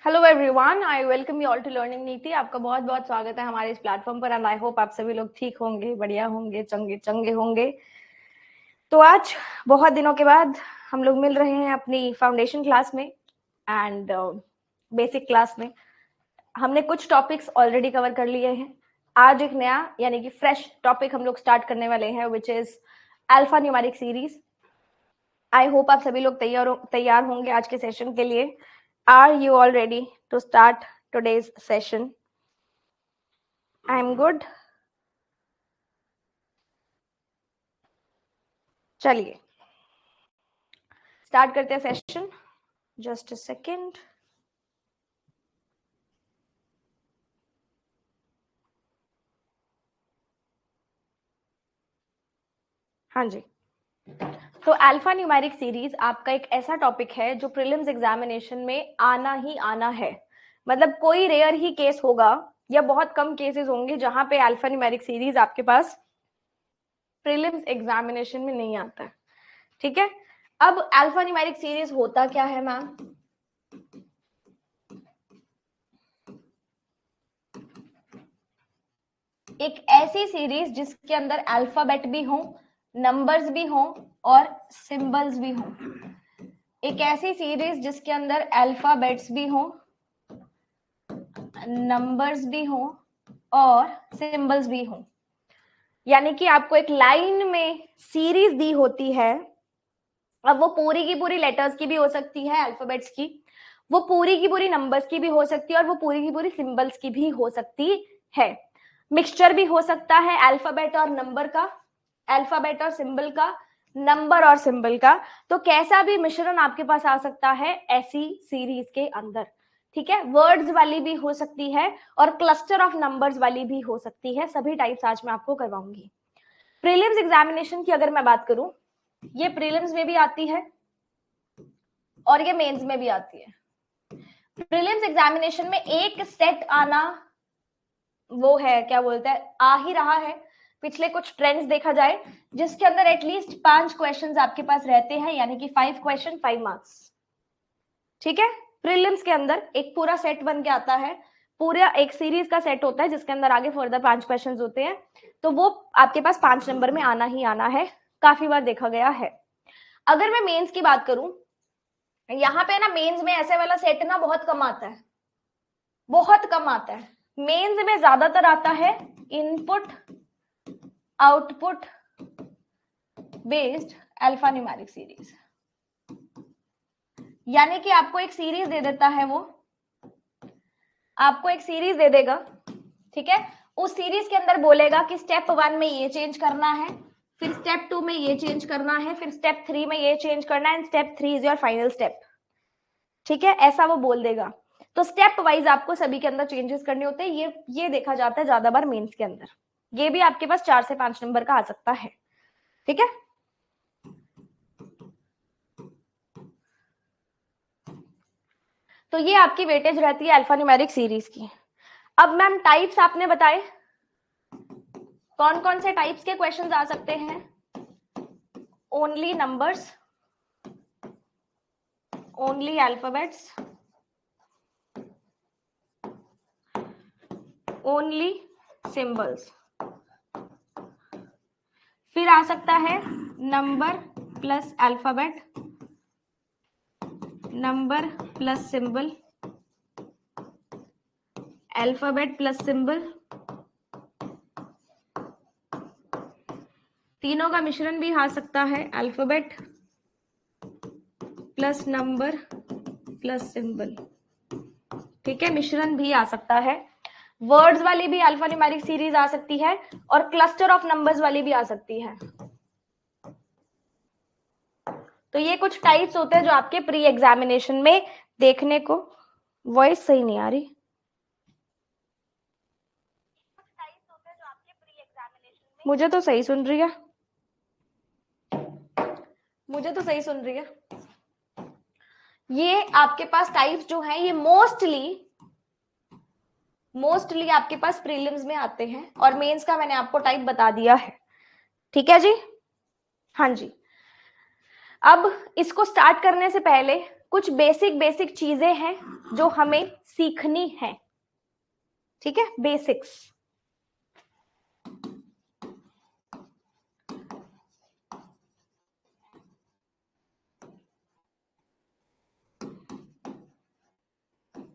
Hello everyone, I welcome you all to learning Niti. आपका बहुत बहुत स्वागत है हमारे इस प्लेटफॉर्म पर एंड आई होप आप सभी लोग ठीक होंगे, बढ़िया होंगे, चंगे चंगे होंगे। तो आज बहुत दिनों के बाद हम लोग मिल रहे हैं अपनी फाउंडेशन क्लास में एंड बेसिक क्लास में। हमने कुछ टॉपिक्स ऑलरेडी कवर कर लिए हैं। आज एक नया यानी कि फ्रेश टॉपिक हम लोग स्टार्ट करने वाले हैं which is alpha numeric series. I hope आप सभी लोग तैयार होंगे आज के सेशन के लिए। Are you all ready to start today's session? I'm good. चलिए स्टार्ट करते हैं सेशन। Just a second. हाँ जी, तो अल्फा न्यूमेरिक सीरीज आपका एक ऐसा टॉपिक है जो प्रीलिम्स एग्जामिनेशन में आना ही आना है। मतलब कोई रेयर ही केस होगा या बहुत कम केसेस होंगे जहां पे अल्फा न्यूमेरिक सीरीज आपके पास प्रीलिम्स एग्जामिनेशन में नहीं आता है। ठीक है, अब अल्फा न्यूमेरिक सीरीज होता क्या है मैम? एक ऐसी सीरीज जिसके अंदर अल्फाबेट भी हो, नंबर्स भी हो और सिंबल्स भी हो। एक ऐसी सीरीज जिसके अंदर अल्फाबेट्स भी हो, नंबर्स भी हो और सिंबल्स भी हो। यानी कि आपको एक लाइन में सीरीज दी होती है। अब वो पूरी की पूरी लेटर्स की भी हो सकती है, अल्फाबेट्स की, वो पूरी की पूरी नंबर्स की भी हो सकती है और वो पूरी की पूरी सिंबल्स की भी हो सकती है। मिक्सचर भी हो सकता है अल्फाबेट और नंबर का, अल्फाबेट और सिंबल का, नंबर और सिंबल का। तो कैसा भी मिश्रण आपके पास आ सकता है ऐसी सीरीज के अंदर। ठीक है, वर्ड्स वाली भी हो सकती है और क्लस्टर ऑफ नंबर्स वाली भी हो सकती है। सभी टाइप्स आज मैं आपको करवाऊंगी। प्रीलिम्स एग्जामिनेशन की अगर मैं बात करूं, ये प्रीलिम्स में भी आती है और ये मेंस में भी आती है। प्रीलिम्स एग्जामिनेशन में एक सेट आना वो है, क्या बोलते हैं, आ ही रहा है। पिछले कुछ ट्रेंड्स देखा जाए जिसके अंदर एटलीस्ट 5 क्वेश्चंस आपके पास रहते हैं, यानी कि 5 क्वेश्चन 5 मार्क्स। ठीक है, प्रीलिम्स के अंदर एक पूरा सेट बन के आता है, पूरा एक सीरीज का सेट होता है जिसके अंदर आगे फर्दर 5 क्वेश्चंस होते हैं। तो वो आपके पास 5 नंबर में आना ही आना है, काफी बार देखा गया है। अगर मैं मेंस की बात करूं, यहाँ पे ना मेंस में ऐसे वाला सेट ना बहुत कम आता है, बहुत कम आता है। मेंस में ज्यादातर आता है input output based alpha numeric series. यानी कि आपको एक सीरीज दे देता है, वो आपको एक सीरीज दे देगा। ठीक है, उस सीरीज के अंदर बोलेगा कि स्टेप 1 में ये चेंज करना है, फिर स्टेप 2 में ये चेंज करना है, फिर स्टेप 3 में ये चेंज करना है and step 3 is your final step. ठीक है, ऐसा वो बोल देगा। तो स्टेप वाइज आपको सभी के अंदर चेंजेस करने होते हैं। ये देखा जाता है ज्यादा बार मेंस के अंदर। ये भी आपके पास 4 से 5 नंबर का आ सकता है। ठीक है, तो ये आपकी वेटेज रहती है अल्फा न्यूमेरिक सीरीज की। अब मैम टाइप्स आपने बताए, कौन कौन से टाइप्स के क्वेश्चंस आ सकते हैं? Only numbers, only alphabets, only symbols, फिर आ सकता है number plus alphabet, number plus symbol, alphabet plus symbol, तीनों का मिश्रण भी आ सकता है, alphabet plus number plus symbol. ठीक है, मिश्रण भी आ सकता है। वर्ड्स वाली भी अल्फा न्यूमेरिक सीरीज आ सकती है और क्लस्टर ऑफ नंबर्स वाली भी आ सकती है। तो ये कुछ टाइप्स होते हैं जो आपके प्री एग्जामिनेशन में देखने को। वॉइस सही नहीं आ रही। मुझे तो सही सुन रही है, मुझे तो सही सुन रही है। ये आपके पास टाइप्स जो है ये मोस्टली आपके पास प्रीलिम्स में आते हैं और मेंस का मैंने आपको टाइप बता दिया है। ठीक है जी, हाँ जी। अब इसको स्टार्ट करने से पहले कुछ बेसिक बेसिक चीजें हैं जो हमें सीखनी है, ठीक है, बेसिक्स।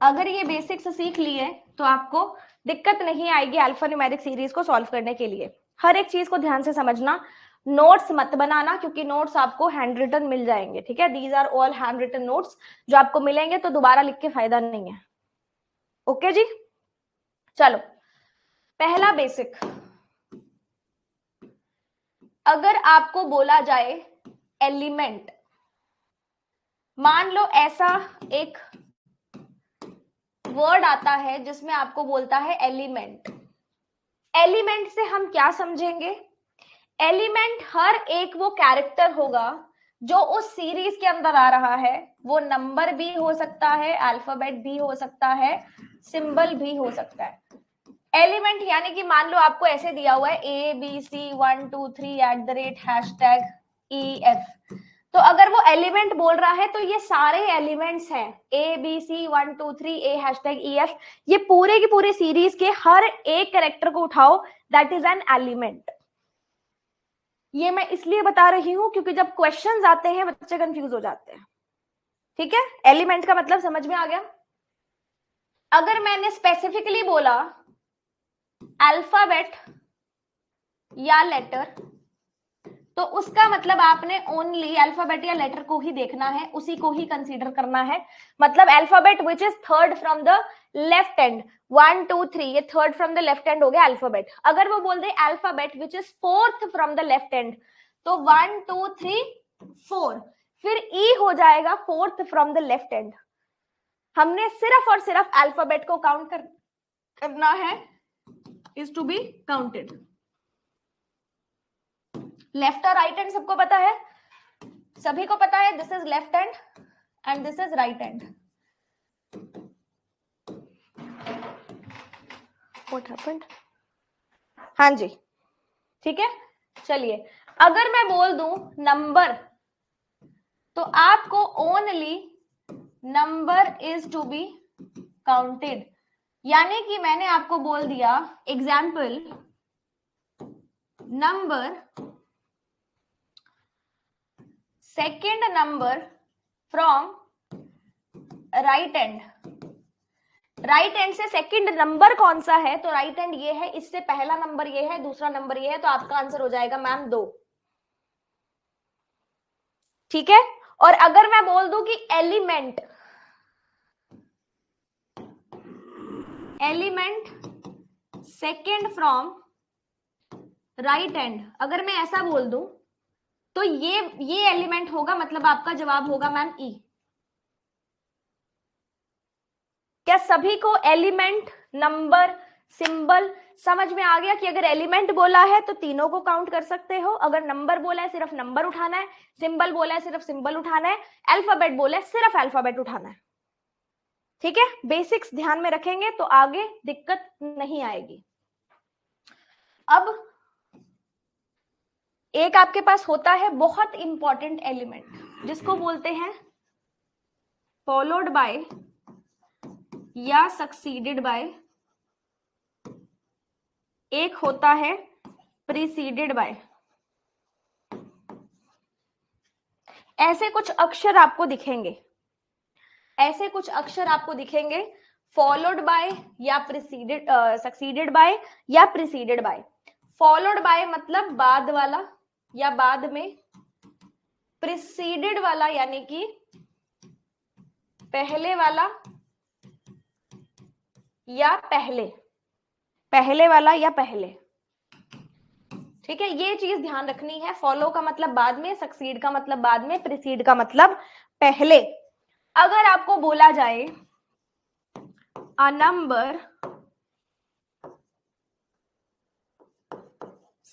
अगर ये बेसिक्स सीख लिए तो आपको दिक्कत नहीं आएगी अल्फान्यूमेरिक सीरीज को सॉल्व करने के लिए। हर एक चीज को ध्यान से समझना, नोट्स मत बनाना क्योंकि नोट्स आपको हैंड रिटन मिल जाएंगे, ठीक है, these are all hand written notes जो आपको मिलेंगे, तो दोबारा लिख के फायदा नहीं है। ओके जी, चलो पहला बेसिक, अगर आपको बोला जाए एलिमेंट, मान लो ऐसा एक वर्ड आता है जिसमें आपको बोलता है एलिमेंट। एलिमेंट से हम क्या समझेंगे? एलिमेंट हर एक वो कैरेक्टर होगा जो उस सीरीज के अंदर आ रहा है, वो नंबर भी हो सकता है, अल्फाबेट भी हो सकता है, सिंबल भी हो सकता है। एलिमेंट यानी कि मान लो आपको ऐसे दिया हुआ है ABC123@#EF, तो अगर वो एलिमेंट बोल रहा है तो ये सारे एलिमेंट्स हैं, ABC123A#EF, ये पूरे की पूरे सीरीज के हर एक कैरेक्टर को उठाओ, दैट इज एन एलिमेंट। ये मैं इसलिए बता रही हूं क्योंकि जब क्वेश्चंस आते हैं बच्चे कंफ्यूज हो जाते हैं, ठीक है। एलिमेंट का मतलब समझ में आ गया। अगर मैंने स्पेसिफिकली बोला अल्फाबेट या लेटर, तो उसका मतलब आपने ओनली अल्फाबेट या लेटर को ही देखना है, उसी को ही कंसीडर करना है। मतलब alphabet which is third from the left hand, 1 2 3, ये third from the left hand हो गया अल्फाबेट। अगर वो बोल दे alphabet which is fourth from the left hand, तो 1 2 3 4, फिर ई हो जाएगा fourth from the left hand. हमने सिर्फ और सिर्फ अल्फाबेट को काउंट करना है, is to be counted. Left और राइट हैंड सबको पता है, सभी को पता है, this is left hand and this is right hand. What happened? हाँ जी, ठीक है। चलिए, अगर मैं बोल दूं नंबर, तो आपको only number is to be counted. यानी कि मैंने आपको बोल दिया example, number second number from right hand. Right hand से सेकंड नंबर कौन सा है? तो राइट हैंड ये है, इससे पहला नंबर ये है, दूसरा नंबर ये है, तो आपका आंसर हो जाएगा मैम 2, ठीक है। और अगर मैं बोल दूं कि element, element second from right hand, अगर मैं ऐसा बोल दूं तो ये एलिमेंट होगा, मतलब आपका जवाब होगा मैम ई। क्या सभी को एलिमेंट, नंबर, सिंबल समझ में आ गया कि अगर एलिमेंट बोला है तो तीनों को काउंट कर सकते हो, अगर नंबर बोला है सिर्फ नंबर उठाना है, सिंबल बोला है सिर्फ सिंबल उठाना है, अल्फाबेट बोला है सिर्फ अल्फाबेट उठाना है, ठीक है। बेसिक्स ध्यान में रखेंगे तो आगे दिक्कत नहीं आएगी। अब एक आपके पास होता है बहुत इंपॉर्टेंट एलिमेंट जिसको बोलते हैं फॉलोड बाय या सक्सीडेड बाय, एक होता है प्रीसीडेड बाय। ऐसे कुछ अक्षर आपको दिखेंगे, ऐसे कुछ अक्षर आपको दिखेंगे, फॉलोड बाय या प्रीसीडेड, सक्सीडेड बाय या प्रीसीडेड बाय। फॉलोड बाय मतलब बाद वाला या बाद में, प्रीसीडेड वाला यानी कि पहले वाला या पहले, पहले वाला या पहले, ठीक है। ये चीज ध्यान रखनी है, फॉलो का मतलब बाद में, सक्सीड का मतलब बाद में, प्रीसीड का मतलब पहले। अगर आपको बोला जाए a number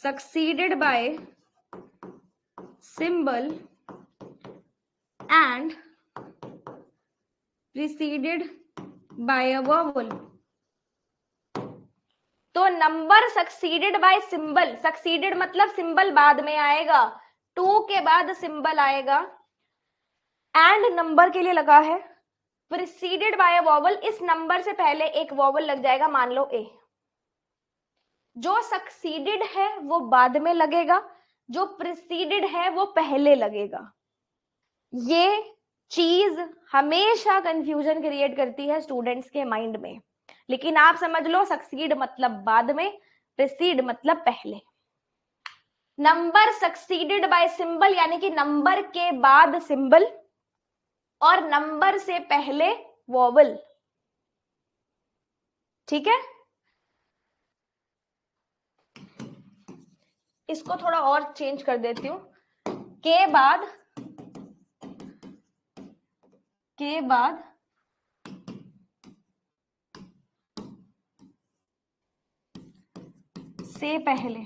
succeeded by symbol and preceded by a vowel, तो number succeeded by symbol, succeeded मतलब सिंबल बाद में आएगा, 2 के बाद सिंबल आएगा, एंड नंबर के लिए लगा है, प्रिसीडेड बाय अ वॉवल, इस नंबर से पहले एक वॉवल लग जाएगा, मान लो ए। जो सक्सीडेड है वो बाद में लगेगा, जो प्रिसीडेड है वो पहले लगेगा। ये चीज हमेशा कंफ्यूजन क्रिएट करती है स्टूडेंट्स के माइंड में, लेकिन आप समझ लो सक्सीड मतलब बाद में, प्रिसीड मतलब पहले। नंबर सक्सीडेड बाय सिंबल यानी कि नंबर के बाद सिंबल और नंबर से पहले वॉवल, ठीक है। इसको थोड़ा और चेंज कर देती हूं, के बाद से पहले।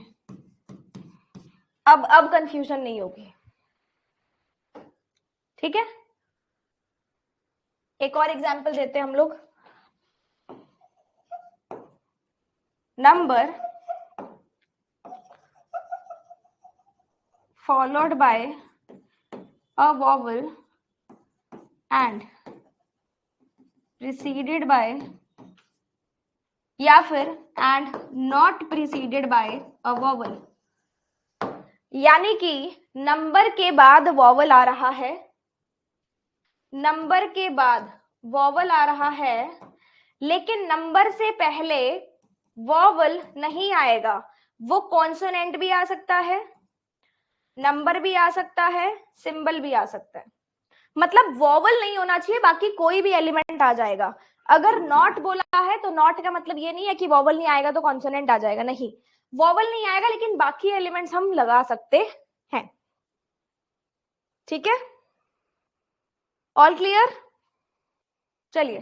अब कंफ्यूजन नहीं होगी, ठीक है। एक और एग्जांपल देते हैं हम लोग। Number followed by a vowel and preceded by, या फिर and not preceded by a vowel, यानी कि नंबर के बाद वॉवल आ रहा है, नंबर के बाद वॉवल आ रहा है, लेकिन नंबर से पहले वॉवल नहीं आएगा। वो कॉन्सोनेंट भी आ सकता है, नंबर भी आ सकता है, सिंबल भी आ सकता है। मतलब वॉवल नहीं होना चाहिए, बाकी कोई भी एलिमेंट आ जाएगा। अगर नॉट बोला है तो नॉट का मतलब ये नहीं है कि वॉवल नहीं आएगा तो कॉन्सोनेंट आ जाएगा, नहीं, वॉवल नहीं आएगा लेकिन बाकी एलिमेंट्स हम लगा सकते हैं, ठीक है। All clear? चलिए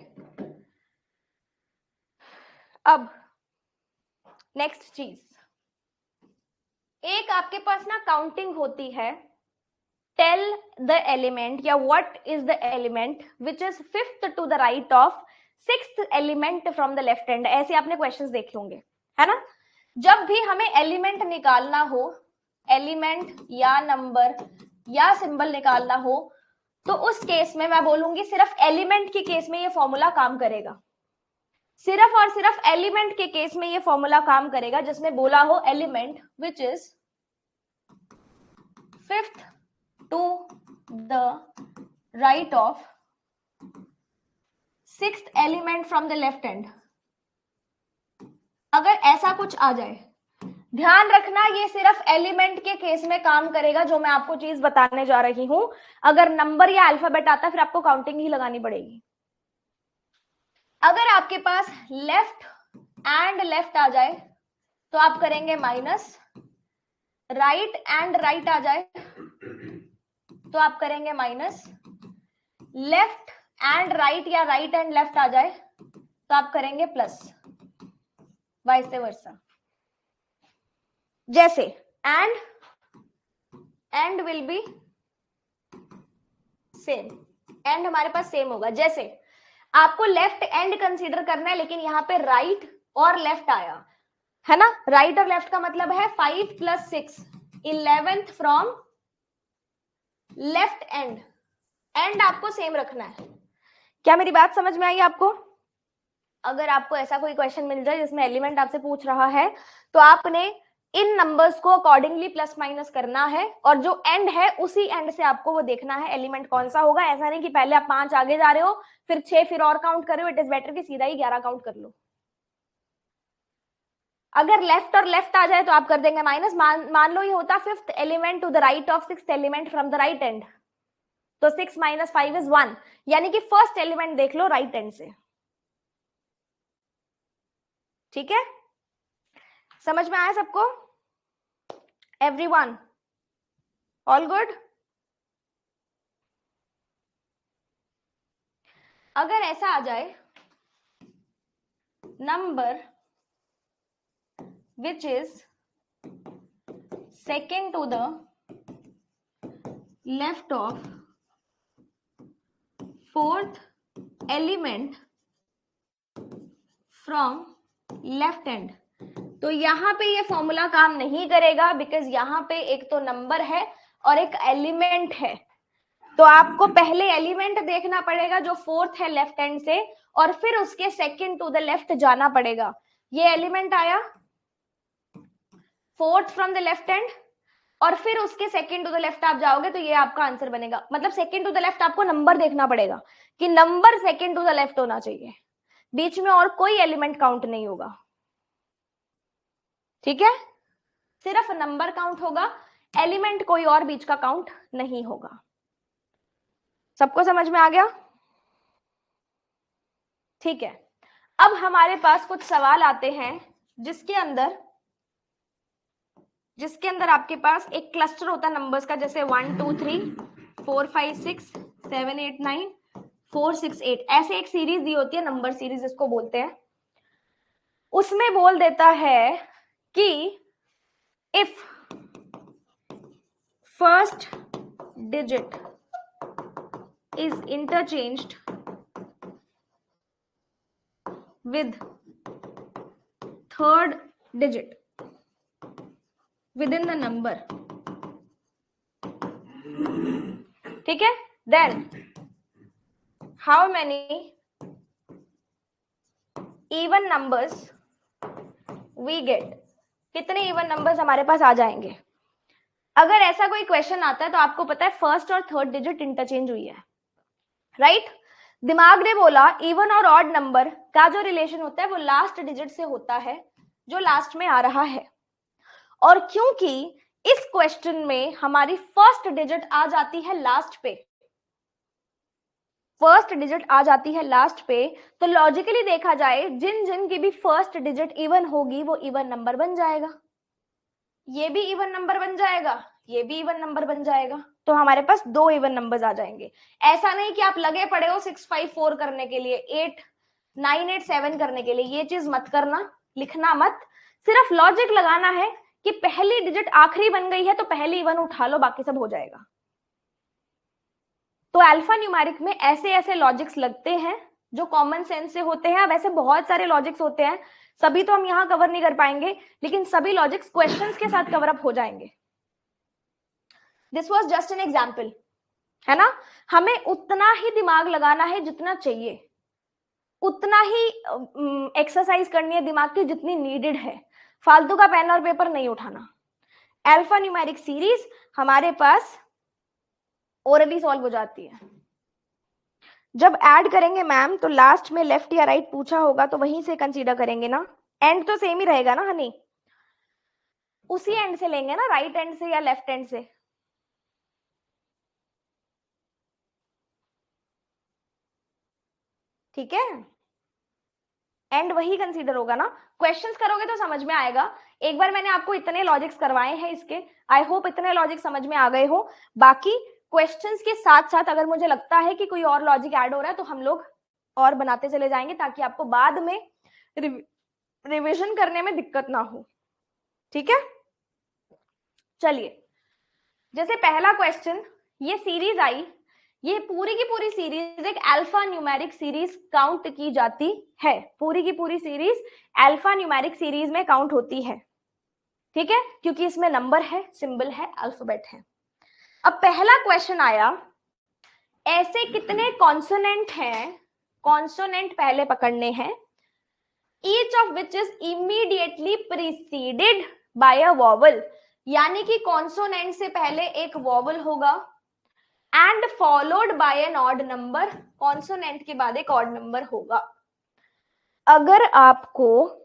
अब नेक्स्ट चीज, एक आपके पास ना काउंटिंग होती है, टेल द एलिमेंट या what is the element which is fifth to the right of sixth element from the left hand, ऐसे आपने क्वेश्चंस देखे होंगे, है ना। जब भी हमें एलिमेंट निकालना हो, एलिमेंट या नंबर या सिंबल निकालना हो, तो उस केस में मैं बोलूंगी सिर्फ एलिमेंट के केस में ये फॉर्मूला काम करेगा, सिर्फ और सिर्फ एलिमेंट के केस में ये फॉर्मूला काम करेगा, जिसमें बोला हो element which is fifth to the right of sixth element from the left hand. अगर ऐसा कुछ आ जाए, ध्यान रखना ये सिर्फ एलिमेंट के केस में काम करेगा, जो मैं आपको चीज बताने जा रही हूं। अगर नंबर या अल्फाबेट आता है फिर आपको काउंटिंग ही लगानी पड़ेगी। अगर आपके पास लेफ्ट एंड लेफ्ट आ जाए तो आप करेंगे माइनस, राइट एंड राइट आ जाए तो आप करेंगे माइनस, लेफ्ट एंड राइट या राइट एंड लेफ्ट आ जाए तो आप करेंगे प्लस, वाइस वर्सा। जैसे and will be same, and हमारे पास सेम होगा। जैसे आपको लेफ्ट एंड कंसीडर करना है, लेकिन यहाँ पे राइट और लेफ्ट आया है ना, राइट और लेफ्ट का मतलब है 5 + 6 11th from left and, and आपको सेम रखना है। क्या मेरी बात समझ में आई आपको? अगर आपको ऐसा कोई क्वेश्चन मिल जाए जिसमें एलिमेंट आपसे पूछ रहा है, तो आपने इन नंबर्स को अकॉर्डिंगली प्लस माइनस करना है, और जो एंड है उसी एंड से आपको वो देखना है एलिमेंट कौन सा होगा। ऐसा नहीं कि पहले आप 5 आगे जा रहे हो फिर 6 फिर और काउंट कर रहे हो, इट इज बेटर कि सीधा ही 11 काउंट कर लो। अगर लेफ्ट और लेफ्ट आ जाए तो आप कर देंगे माइनस। मान लो ये होता fifth element to the right of sixth element from the right end, तो 6 - 5 = 1, यानी कि फर्स्ट एलिमेंट देख लो राइट एंड से, ठीक है। समझ में आया सबको? Everyone all good? अगर ऐसा आ जाए, number which is second to the left of fourth element from left hand, तो यहां पे ये फॉर्मूला काम नहीं करेगा, बिकॉज यहां पे एक तो नंबर है और एक एलिमेंट है। तो आपको पहले एलिमेंट देखना पड़ेगा जो फोर्थ है लेफ्ट हैंड से, और फिर उसके सेकंड टू द लेफ्ट जाना पड़ेगा। ये एलिमेंट आया fourth from the left hand, और फिर उसके सेकंड टू द लेफ्ट आप जाओगे तो ये आपका आंसर बनेगा। मतलब सेकंड टू द लेफ्ट आपको नंबर देखना पड़ेगा कि number second to the left होना चाहिए, बीच में और कोई एलिमेंट काउंट नहीं होगा। ठीक है, सिर्फ नंबर काउंट होगा, एलिमेंट कोई और बीच का काउंट नहीं होगा। सबको समझ में आ गया? ठीक है, अब हमारे पास कुछ सवाल आते हैं जिसके अंदर आपके पास एक क्लस्टर होता है नंबर्स का, जैसे 1 2 3 4 5 6 7 8 9 4 6 8, ऐसे एक सीरीज दी होती है, नंबर सीरीज इसको बोलते हैं। उसमें बोल देता है कि if first digit is interchanged with third digit within the number, ठीक है, then how many even numbers we get, कितने इवन नंबर्स हमारे पास आ जाएंगे। अगर ऐसा कोई क्वेश्चन आता है तो आपको पता है फर्स्ट और थर्ड डिजिट इंटरचेंज हुई है, राइट? दिमाग ने बोला इवन और ऑड नंबर का जो रिलेशन होता है वो लास्ट डिजिट से होता है जो लास्ट में आ रहा है। और क्योंकि इस क्वेश्चन में हमारी फर्स्ट डिजिट आ जाती है लास्ट पे, फर्स्ट डिजिट आ जाती है लास्ट पे, तो लॉजिकली देखा जाए जिन जिन की भी फर्स्ट डिजिट इवन होगी वो इवन नंबर बन जाएगा, ये भी इवन नंबर बन जाएगा, ये भी इवन नंबर बन जाएगा। तो हमारे पास दो इवन नंबर्स आ जाएंगे। ऐसा नहीं कि आप लगे पड़े हो 654 करने के लिए, 8987 करने के लिए, ये चीज मत करना, लिखना मत, सिर्फ लॉजिक लगाना है कि पहली डिजिट आखिरी बन गई है तो पहली इवन उठा लो, बाकी सब हो जाएगा। तो अल्फा न्यूमेरिक में ऐसे ऐसे लॉजिक्स लगते हैं जो कॉमन सेंस से होते हैं। अब ऐसे बहुत सारे लॉजिक्स होते हैं, सभी तो हम यहां कवर नहीं कर पाएंगे, लेकिन सभी लॉजिक्स क्वेश्चंस के साथ कवर अप हो जाएंगे। This was just an example, है ना? हमें उतना ही दिमाग लगाना है जितना चाहिए, उतना ही एक्सरसाइज करनी है दिमाग की जितनी नीडेड है, फालतू का पेन और पेपर नहीं उठाना। अल्फा न्यूमेरिक सीरीज हमारे पास ओरली सॉल्व हो जाती है। जब ऐड करेंगे मैम तो लास्ट में लेफ्ट या राइट पूछा होगा तो वहीं से कंसीडर करेंगे ना, एंड तो सेम ही रहेगा ना हनी, उसी एंड से लेंगे ना, राइट एंड से या लेफ्ट एंड से। ठीक है, एंड वही कंसीडर होगा ना। क्वेश्चंस करोगे तो समझ में आएगा। एक बार मैंने आपको इतने लॉजिक्स करवाए हैं इसके, आई होप इतने लॉजिक समझ में आ गए हो। बाकी क्वेश्चंस के साथ साथ अगर मुझे लगता है कि कोई और लॉजिक ऐड हो रहा है तो हम लोग और बनाते चले जाएंगे, ताकि आपको बाद में रिविजन करने में दिक्कत ना हो। ठीक है, चलिए, जैसे पहला क्वेश्चन, ये सीरीज आई, ये पूरी की पूरी सीरीज एक अल्फा न्यूमेरिक सीरीज काउंट की जाती है, पूरी की पूरी सीरीज अल्फा न्यूमेरिक सीरीज में काउंट होती है। ठीक है, क्योंकि इसमें नंबर है, सिंबल है, अल्फाबेट है। अब पहला क्वेश्चन आया, ऐसे कितने कॉन्सोनेंट हैं, कॉन्सोनेंट पहले पकड़ने हैं, each of which is immediately preceded by a vowel, यानी कि कॉन्सोनेंट से पहले एक वॉवल होगा and followed by an odd number, consonant के बाद एक ऑड नंबर होगा। अगर आपको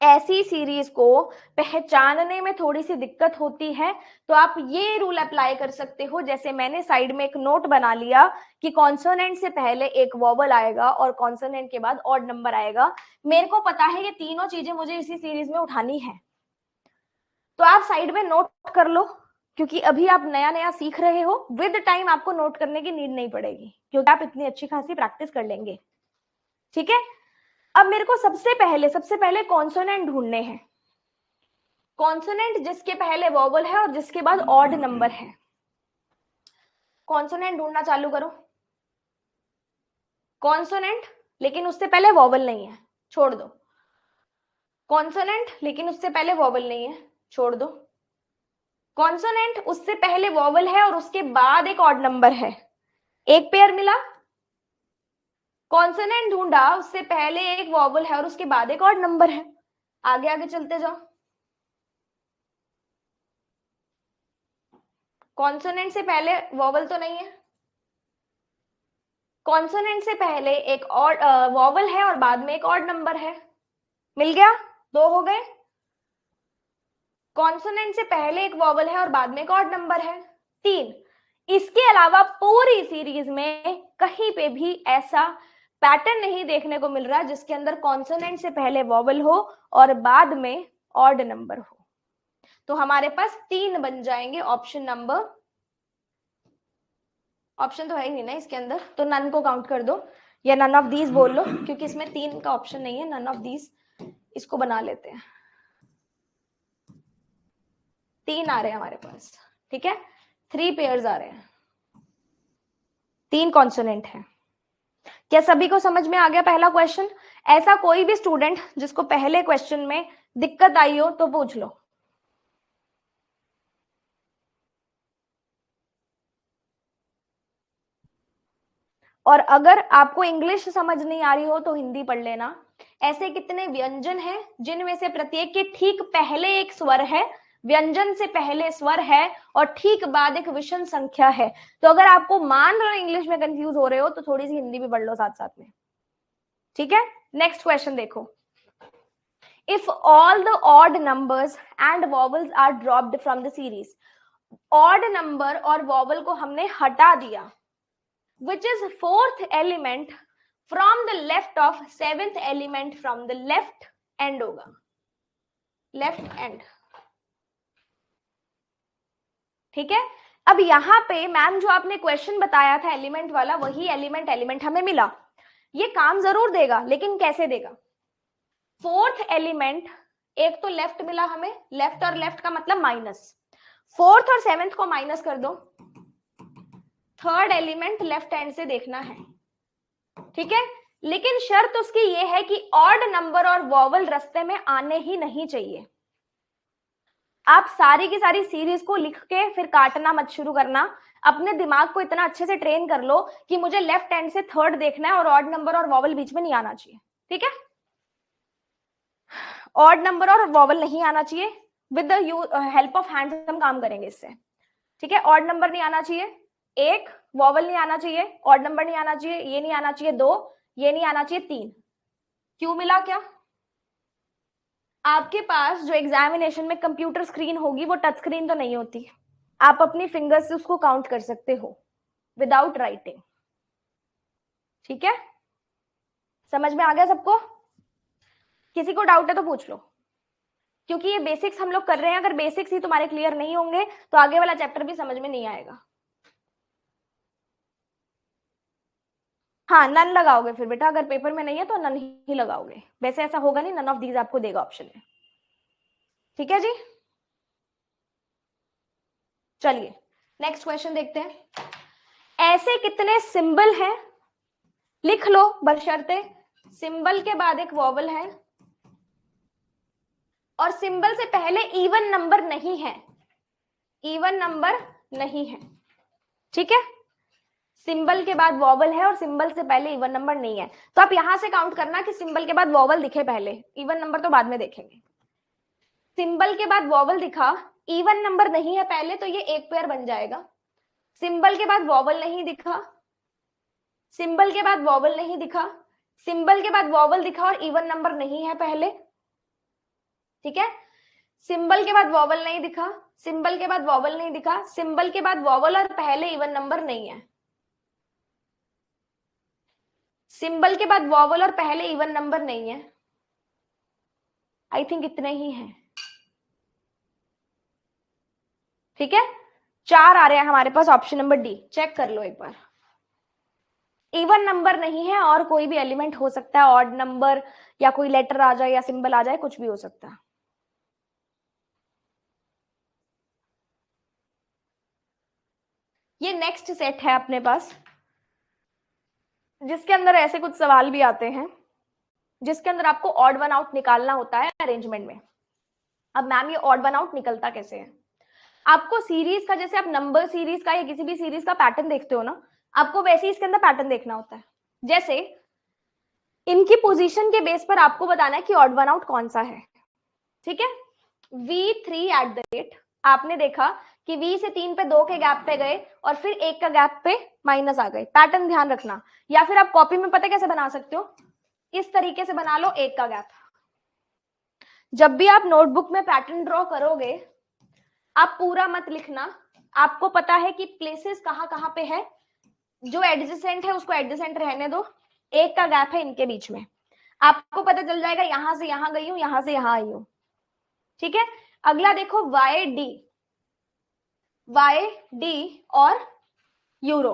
ऐसी सीरीज को पहचानने में थोड़ी सी दिक्कत होती है तो आप ये रूल अप्लाई कर सकते हो, जैसे मैंने साइड में एक नोट बना लिया कि कॉन्सोनेंट से पहले एक वॉवल आएगा और कॉन्सोनेंट के बाद ऑड नंबर आएगा। मेरे को पता है ये तीनों चीजें मुझे इसी सीरीज में उठानी है, तो आप साइड में नोट कर लो, क्योंकि अभी आप नया नया सीख रहे हो। विद टाइम आपको नोट करने की नीड नहीं पड़ेगी, क्योंकि आप इतनी अच्छी खासी प्रैक्टिस कर लेंगे। ठीक है, अब मेरे को सबसे पहले कॉन्सोनेंट ढूंढने हैं, कॉन्सोनेंट जिसके पहले वॉवल है और जिसके बाद ऑड नंबर है। कॉन्सोनेंट ढूंढना चालू करो, कॉन्सोनेंट लेकिन उससे पहले वॉवल नहीं है, छोड़ दो। कॉन्सोनेंट लेकिन उससे पहले वॉवल नहीं है, छोड़ दो। कॉन्सोनेंट उससे पहले वॉवल है और उसके बाद एक ऑड नंबर है, एक पेयर मिला। कॉन्सोनेंट ढूंढा, उससे पहले एक वॉवल है और उसके बाद एक ऑड नंबर है। आगे आगे चलते जाओ। कॉन्सोनेंट से पहले वॉवल तो नहीं है, कॉन्सोनेंट से पहले एक ऑड वॉवल है और बाद में एक ऑड नंबर है। मिल गया, दो हो गए। कॉन्सोनेंट से पहले एक वॉवल है और बाद में एक ऑड नंबर है, तीन। इसके अलावा पूरी सीरीज में कहीं पे भी ऐसा पैटर्न नहीं देखने को मिल रहा जिसके अंदर कॉन्सोनेंट से पहले वॉवल हो और बाद में ऑड नंबर हो। तो हमारे पास तीन बन जाएंगे ऑप्शन नंबर, ऑप्शन तो है ही नहीं ना इसके अंदर, तो नन को काउंट कर दो या नन ऑफ दीज बोल लो, क्योंकि इसमें तीन का ऑप्शन नहीं है। नन ऑफ दीज इसको बना लेते हैं, तीन आ रहे हैं हमारे पास, ठीक है, थ्री पेयर्स आ रहे हैं, तीन कॉन्सोनेंट है। क्या सभी को समझ में आ गया पहला क्वेश्चन? ऐसा कोई भी स्टूडेंट जिसको पहले क्वेश्चन में दिक्कत आई हो तो पूछ लो। और अगर आपको इंग्लिश समझ नहीं आ रही हो तो हिंदी पढ़ लेना। ऐसे कितने व्यंजन हैं जिनमें से प्रत्येक के ठीक पहले एक स्वर है, व्यंजन से पहले स्वर है और ठीक बाद एक विषम संख्या है। तो अगर आपको मान लो इंग्लिश में कंफ्यूज हो रहे हो तो थोड़ी सी हिंदी भी पढ़ लो साथ साथ में, ठीक है। नेक्स्ट क्वेश्चन देखो। If all the odd numbers and vowels are dropped from the series, odd number और वॉवल को हमने हटा दिया, which is fourth element from the left of seventh element from the left end होगा, left end, ठीक है। अब यहां पे मैम जो आपने क्वेश्चन बताया था एलिमेंट वाला, वही एलिमेंट हमें मिला। ये काम जरूर देगा, लेकिन कैसे देगा? फोर्थ एलिमेंट, एक तो लेफ्ट मिला हमें, लेफ्ट और लेफ्ट का मतलब माइनस, फोर्थ और सेवेंथ को माइनस कर दो, थर्ड एलिमेंट लेफ्ट हैंड से देखना है, ठीक है। लेकिन शर्त उसकी ये है कि ऑड नंबर और वॉवल रास्ते में आने ही नहीं चाहिए। आप सारी की सारी सीरीज को लिख के फिर काटना मत शुरू करना, अपने दिमाग को इतना अच्छे से ट्रेन कर लो कि मुझे लेफ्ट हैंड से थर्ड देखना है और ऑड नंबर और वॉवल बीच में नहीं आना चाहिए, ठीक है। ऑड नंबर और वॉवल नहीं आना चाहिए, with the help of hands हम काम करेंगे इससे, ठीक है। ऑड नंबर नहीं आना चाहिए, एक वॉवल नहीं आना चाहिए, ऑड नंबर नहीं आना चाहिए, ये नहीं आना चाहिए, दो ये नहीं आना चाहिए, तीन। क्यों मिला? क्या आपके पास जो एग्जामिनेशन में कंप्यूटर स्क्रीन होगी वो टच स्क्रीन तो नहीं होती, आप अपनी फिंगर से उसको काउंट कर सकते हो विदाउट राइटिंग, ठीक है। समझ में आ गया सबको? किसी को डाउट है तो पूछ लो, क्योंकि ये बेसिक्स हम लोग कर रहे हैं। अगर बेसिक्स ही तुम्हारे क्लियर नहीं होंगे तो आगे वाला चैप्टर भी समझ में नहीं आएगा। हाँ, नन लगाओगे फिर बेटा, अगर पेपर में नहीं है तो नन ही लगाओगे। वैसे ऐसा होगा नहीं, नन ऑफ दीज आपको देगा ऑप्शन में, ठीक है जी। चलिए नेक्स्ट क्वेश्चन देखते हैं। ऐसे कितने सिंबल हैं, लिख लो बशर्ते सिंबल के बाद एक वॉवल है और सिंबल से पहले इवन नंबर नहीं है, इवन नंबर नहीं है, ठीक है। सिंबल के बाद वॉवल है और सिंबल से पहले इवन नंबर नहीं है, तो आप यहां से काउंट करना कि सिंबल के बाद वॉवल दिखे पहले, इवन नंबर तो बाद में देखेंगे। सिंबल के बाद वॉवल दिखा, इवन नंबर नहीं है पहले, तो ये एक पेयर बन जाएगा। सिंबल के बाद वॉवल नहीं दिखा, सिंबल के बाद वॉवल नहीं दिखा, सिंबल के बाद वॉवल दिखा और इवन नंबर नहीं है पहले, ठीक है। सिंबल के बाद वॉवल नहीं दिखा, सिंबल के बाद वॉवल नहीं दिखा, सिंबल के बाद वॉवल और पहले इवन नंबर नहीं है, सिंबल के बाद वॉवल और पहले इवन नंबर नहीं है। आई थिंक इतने ही हैं, ठीक है। चार आ रहे हैं हमारे पास, ऑप्शन नंबर डी चेक कर लो एक बार। इवन नंबर नहीं है और कोई भी एलिमेंट हो सकता है, ऑड नंबर या कोई लेटर आ जाए या सिंबल आ जाए, कुछ भी हो सकता है। ये नेक्स्ट सेट है अपने पास, जिसके अंदर ऐसे कुछ सवाल भी आते हैं जिसके अंदर आपको ऑड वन आउट निकालना होता है अरेंजमेंट में। अब मैम ये ऑड वन आउट निकलता कैसे है? आपको सीरीज का, जैसे आप नंबर सीरीज का या किसी भी सीरीज का पैटर्न देखते हो ना, आपको वैसे ही इसके अंदर पैटर्न देखना होता है। जैसे इनकी पोजीशन के बेस पर आपको बताना है कि ऑड वन आउट कौन सा है, ठीक है। V3 एट द रेट, आपने देखा कि V से 3 पे 2 के गैप पे गए और फिर 1 का गैप पे माइनस आ गए, पैटर्न ध्यान रखना। या फिर आप कॉपी में पता कैसे बना सकते हो, इस तरीके से बना लो 1 का गैप। जब भी आप नोटबुक में पैटर्न ड्रॉ करोगे, आप पूरा मत लिखना, आपको पता है कि प्लेसेस कहां कहां पे है, जो एडजेसेंट है उसको एडजेसेंट रहने दो, 1 का गैप है इनके बीच में, आपको पता चल जाएगा यहां से यहां गई हूं, यहां से यहां आई हूं, ठीक है। अगला देखो वाई डी और यूरो,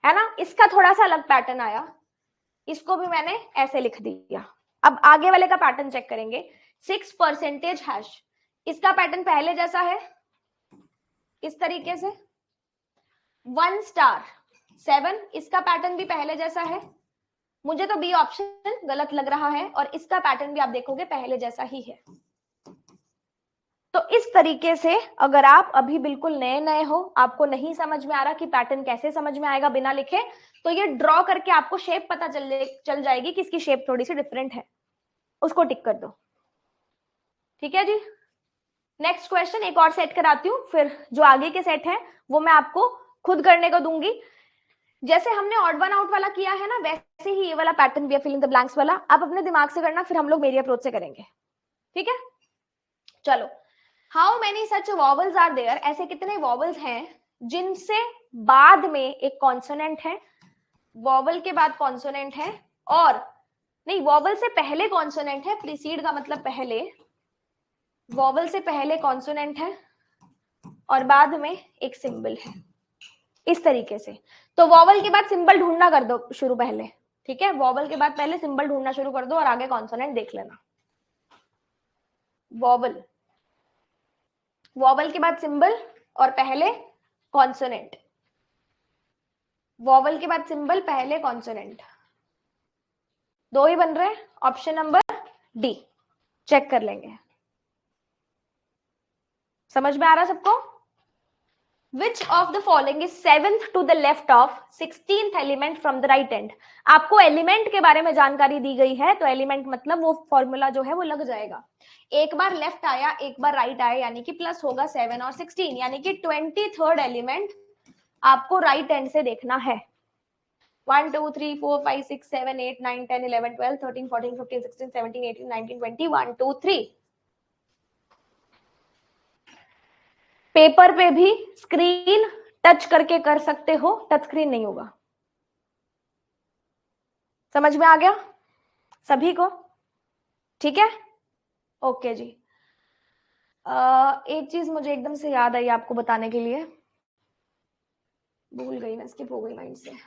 है ना, इसका थोड़ा सा अलग पैटर्न आया, इसको भी मैंने ऐसे लिख दिया। अब आगे वाले का पैटर्न चेक करेंगे, 6% हैश, इसका पैटर्न पहले जैसा है इस तरीके से। 1 स्टार 7, इसका पैटर्न भी पहले जैसा है, मुझे तो बी ऑप्शन गलत लग रहा है, और इसका पैटर्न भी आप देखोगे पहले जैसा ही है। तो इस तरीके से अगर आप अभी बिल्कुल नए नए हो, आपको नहीं समझ में आ रहा कि पैटर्न कैसे समझ में आएगा बिना लिखे, तो ये ड्रॉ करके आपको शेप पता चल जाएगी कि इसकी शेप थोड़ी सी डिफरेंट है, उसको टिक कर दो, ठीक है जी। नेक्स्ट क्वेश्चन एक और सेट कराती हूँ, फिर जो आगे के सेट है वो मैं आपको खुद करने को दूंगी। जैसे हमने ऑड वन आउट वाला किया है ना, वैसे ही ये वाला पैटर्न भी है, फिल इन द ब्लैंक्स वाला, आप अपने दिमाग से करना, फिर हम लोग मेरी अप्रोच से करेंगे, ठीक है। चलो, how many such vowels are there, ऐसे कितने वॉवल्स हैं जिनसे बाद में एक कॉन्सोनेंट है, वॉवल के बाद कॉन्सोनेंट है, और नहीं, वॉवल से पहले कॉन्सोनेंट है, प्रीसीड का मतलब पहले, वॉवल से पहले कॉन्सोनेंट है और बाद में एक सिंबल है, इस तरीके से। तो वॉवल के बाद सिंबल ढूंढना कर दो शुरू पहले, ठीक है, वॉवल के बाद पहले सिंबल ढूंढना शुरू कर दो और आगे कॉन्सोनेंट देख लेना। वॉवल, वॉवल के बाद सिंबल और पहले कॉन्सोनेंट, वॉवल के बाद सिंबल पहले कॉन्सोनेंट, दो ही बन रहे, ऑप्शन नंबर डी, चेक कर लेंगे। समझ में आ रहा सबको? Which of the following is 7th to the left of 16th element from the right end? आपको एलिमेंट के बारे में जानकारी दी गई है, तो एलिमेंट मतलब वो फॉर्मूला जो है वो लग जाएगा, एक बार लेफ्ट आया एक बार राइट आया, यानी कि प्लस होगा 7 और 16, यानी कि 23rd एलिमेंट आपको राइट एंड से देखना है। 1 2 3 4 5 6 7 8 9 10 11 12 13 14 15 16 17 18 19 20 1 2 3। पेपर पे भी स्क्रीन टच करके कर सकते हो, टच स्क्रीन नहीं होगा। समझ में आ गया सभी को? ठीक है, ओके जी। एक चीज मुझे एकदम से याद आई आपको बताने के लिए, भूल गई मैं, स्किप हो गई माइंड से।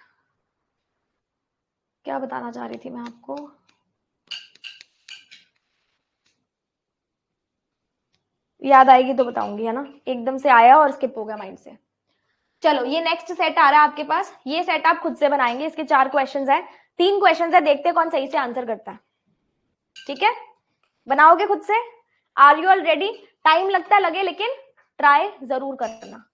क्या बताना चाह रही थी मैं आपको, याद आएगी तो बताऊंगी, है ना, एकदम से आया और स्किप हो गया माइंड से। चलो, ये नेक्स्ट सेट आ रहा है आपके पास, ये सेट आप खुद से बनाएंगे, इसके 4 क्वेश्चंस हैं, 3 क्वेश्चंस है, देखते हैं कौन सही से आंसर करता है, ठीक है। बनाओगे खुद से? Are you all ready? Time लगता लगे लेकिन ट्राई जरूर करना।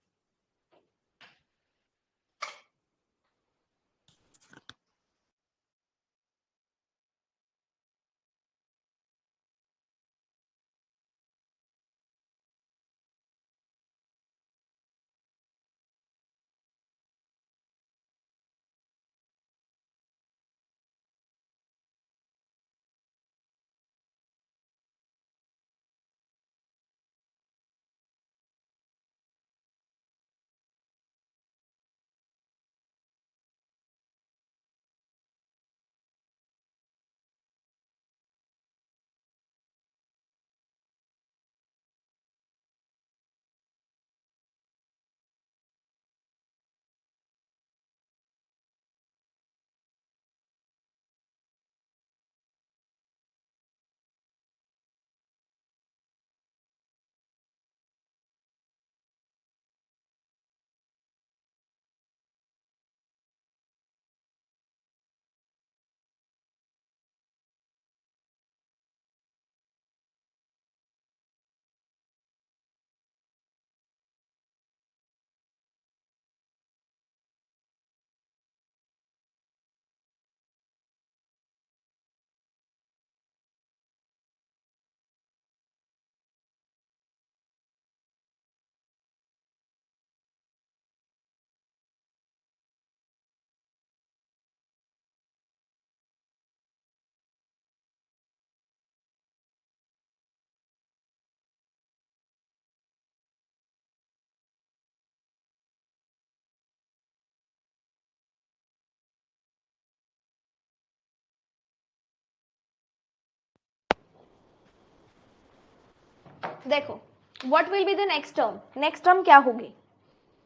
देखो what will be the next term, next term क्या होगी,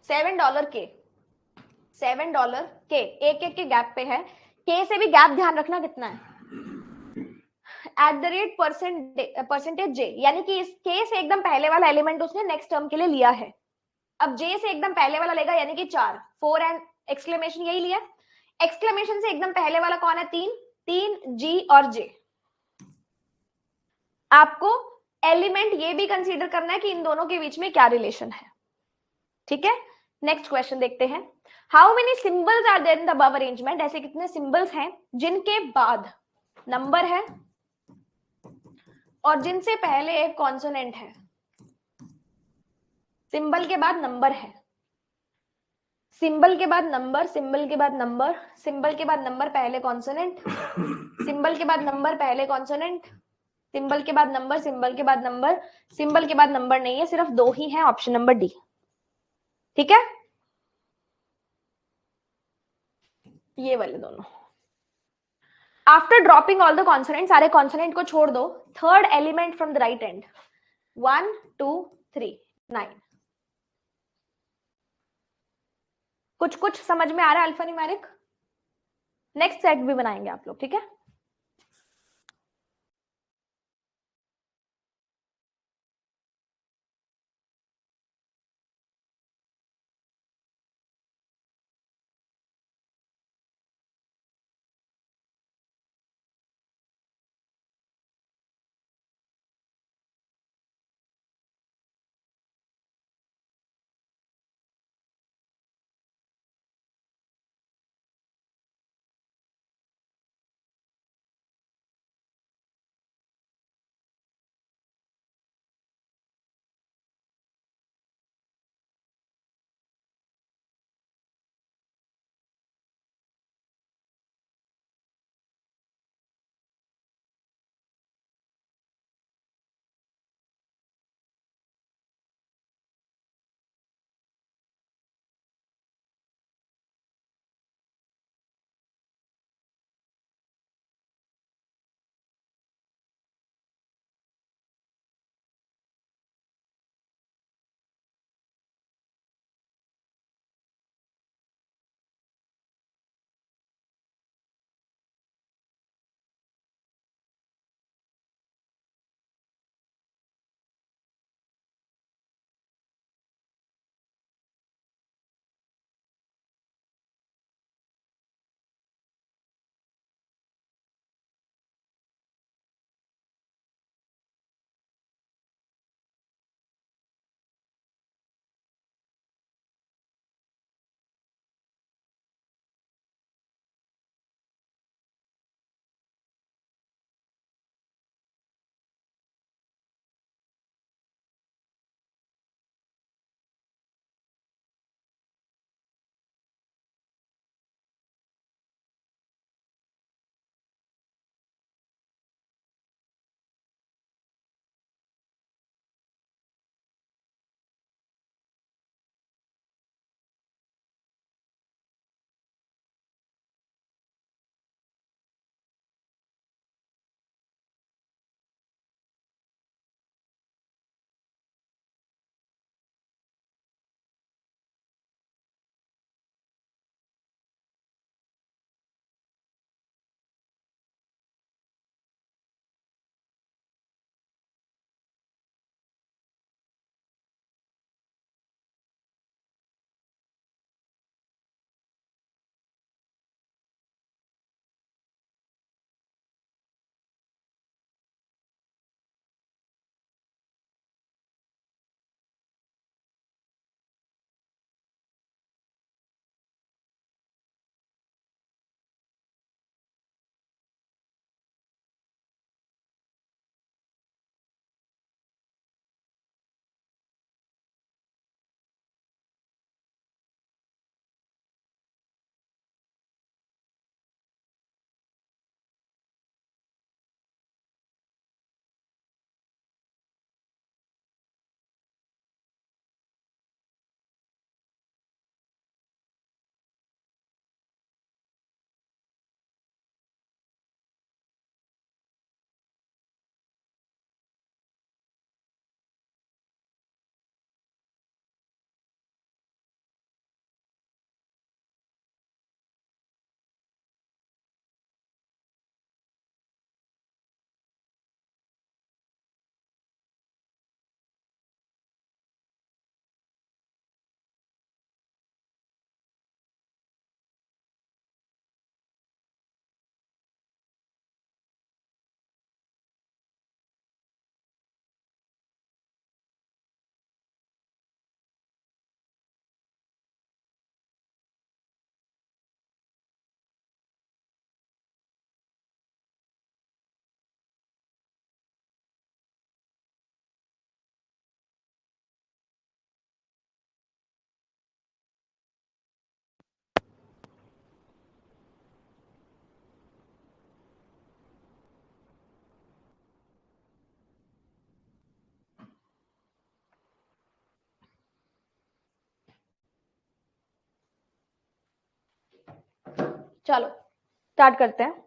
$7 के, $7 के, एक एक के गैप पे है, के से भी गैप ध्यान रखना कितना है, परसेंटेज जे, यानी कि इस के से एकदम पहले वाला एलिमेंट उसने नेक्स्ट टर्म के लिए लिया है। अब जे से एकदम पहले वाला लेगा, यानी कि 4, 4 एंड एक्सक्लेमेशन यही लिया, एक्सक्लेमेशन से एकदम पहले वाला कौन है, 3, 3 जी और जे। आपको एलिमेंट ये भी कंसीडर करना है कि इन दोनों के बीच में क्या रिलेशन है, ठीक है। नेक्स्ट क्वेश्चन देखते हैं, how many symbols are there in the above arrangement, ऐसे कितने सिंबल्स हैं जिनके बाद नंबर है और जिनसे पहले एक कॉन्सोनेंट है, सिंबल के बाद नंबर है, सिंबल के बाद नंबर, सिंबल के बाद नंबर, सिंबल के बाद नंबर पहले कॉन्सोनेंट, सिंबल के बाद नंबर पहले कॉन्सोनेंट, सिंबल के बाद नंबर, सिंबल के बाद नंबर, सिंबल के बाद नंबर नहीं है, सिर्फ 2 ही है, ऑप्शन नंबर डी, ठीक है, ये वाले दोनों। After dropping all the consonant, सारे कॉन्सोनेंट को छोड़ दो, third element from the right and, 1 2 3 9, कुछ कुछ समझ में आ रहा है अल्फा न्यूमेरिक, नेक्स्ट सेट भी बनाएंगे आप लोग, ठीक है। चलो स्टार्ट करते हैं।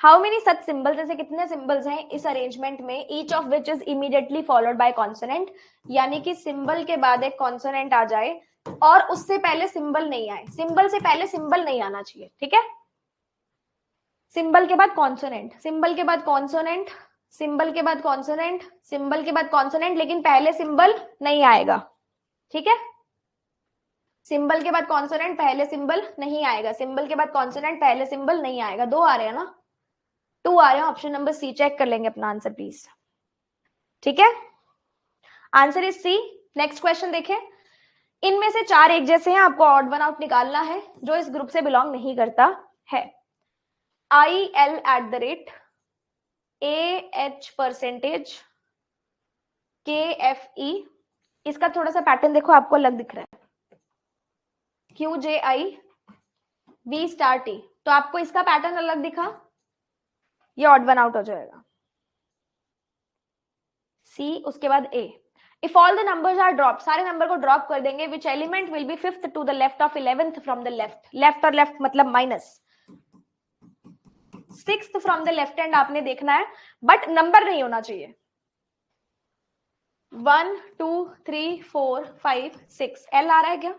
हाउ मेनी सच सिंबल्स, ऐसे कितने सिंबल्स हैं इस अरेंजमेंट में, each of which is immediately followed by consonant, यानी कि सिंबल के बाद एक कॉन्सोनेंट आ जाए और उससे पहले सिंबल नहीं आए, सिंबल से पहले सिंबल नहीं आना चाहिए, ठीक है। सिंबल के बाद कॉन्सोनेंट, सिंबल के बाद कॉन्सोनेंट, सिंबल के बाद कॉन्सोनेंट, सिंबल के बाद कॉन्सोनेंट, लेकिन पहले सिंबल नहीं आएगा, ठीक है। सिंबल के बाद कॉन्सोनेंट, पहले सिंबल नहीं आएगा, सिंबल के बाद कॉन्सोनेंट, पहले सिंबल नहीं आएगा। दो आ रहे हैं ना, 2 आ रहे हैं। ऑप्शन नंबर सी चेक कर लेंगे अपना आंसर प्लीज, ठीक है। Answer is C. Next question देखें। इनमें से 4 एक जैसे हैं, आपको ऑड वन आउट निकालना है जो इस ग्रुप से बिलोंग नहीं करता है। IL @ AH परसेंटेज KFE, इसका थोड़ा सा पैटर्न देखो, आपको अलग दिख रहा है। QJI V*T, तो आपको इसका पैटर्न अलग दिखा, ये ऑड वन आउट हो जाएगा। C, उसके बाद A। If all the numbers are dropped, सारे नंबर को ड्रॉप कर देंगे, which element will be 5th to the left of 11th from the left, left और लेफ्ट मतलब minus, 6th from the left hand आपने देखना है, बट नंबर नहीं होना चाहिए। 1 2 3 4 5 6 L आ रहा है क्या,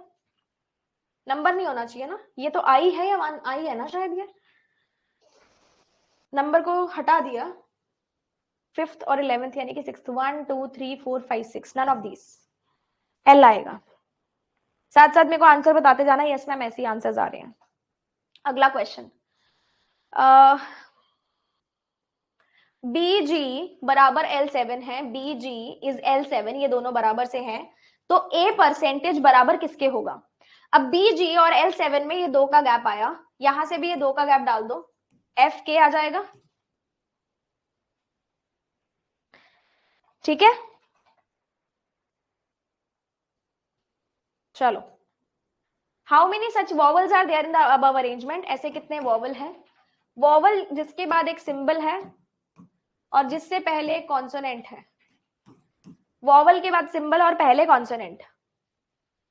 नंबर नहीं होना चाहिए ना, ये तो I है या 1 I है ना शायद, ये नंबर को हटा दिया, 5th और 11th यानी कि 6th, 1 2 3 4 5 6, none of this, L आएगा। साथ साथ मेरे को आंसर बताते जाना, यस मैम ऐसे ही आंसर्स आ रहे हैं। अगला क्वेश्चन, BG बराबर L7 है, BG इज L7, ये दोनों बराबर से हैं, तो A परसेंटेज बराबर किसके होगा। अब BG और L7 में ये 2 का गैप आया, यहां से भी ये 2 का गैप डाल दो, FK आ जाएगा, ठीक है। चलो, how many such vowels are there in the above arrangement, ऐसे कितने वॉवल हैं। वॉवल जिसके बाद एक सिंबल है और जिससे पहले एक कॉन्सोनेंट है, वॉवल के बाद सिंबल और पहले कॉन्सोनेंट,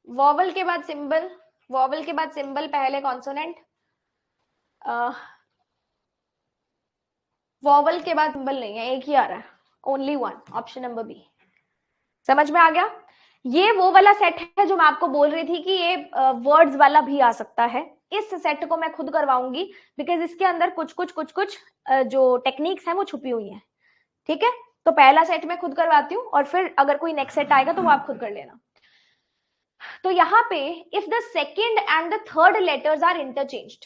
वॉवल के बाद सिंबल, वॉवल के बाद सिंबल, पहले कॉन्सोनेंट, वॉवल के बाद सिंबल नहीं है, एक ही आ रहा है, only one, option number B. समझ में आ गया। ये वो वाला सेट है जो मैं आपको बोल रही थी कि ये वर्ड्स वाला भी आ सकता है, इस सेट को मैं खुद करवाऊंगी, बिकॉज इसके अंदर कुछ जो टेक्निक्स हैं वो छुपी हुई हैं, ठीक है। तो पहला सेट मैं खुद करवाती हूँ और फिर अगर कोई नेक्स्ट सेट आएगा तो वो आप खुद कर लेना। तो यहाँ पे if the second and the third letters are interchanged,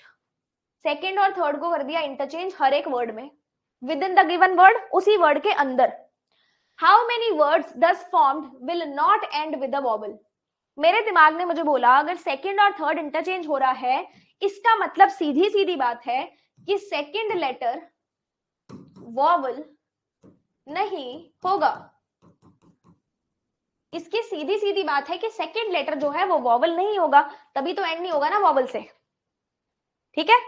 second और थर्ड को कर दिया इंटरचेंज हर एक वर्ड में, within the given word, उसी वर्ड के अंदर, how many words thus formed will not end with a vowel। मेरे दिमाग ने मुझे बोला अगर सेकेंड और थर्ड इंटरचेंज हो रहा है, इसका मतलब सीधी सीधी बात है कि सेकेंड लेटर वॉवल नहीं होगा। इसकी सीधी सीधी बात है कि सेकेंड लेटर जो है वो वॉवल नहीं होगा, तभी तो एंड नहीं होगा ना वॉवल से, ठीक है।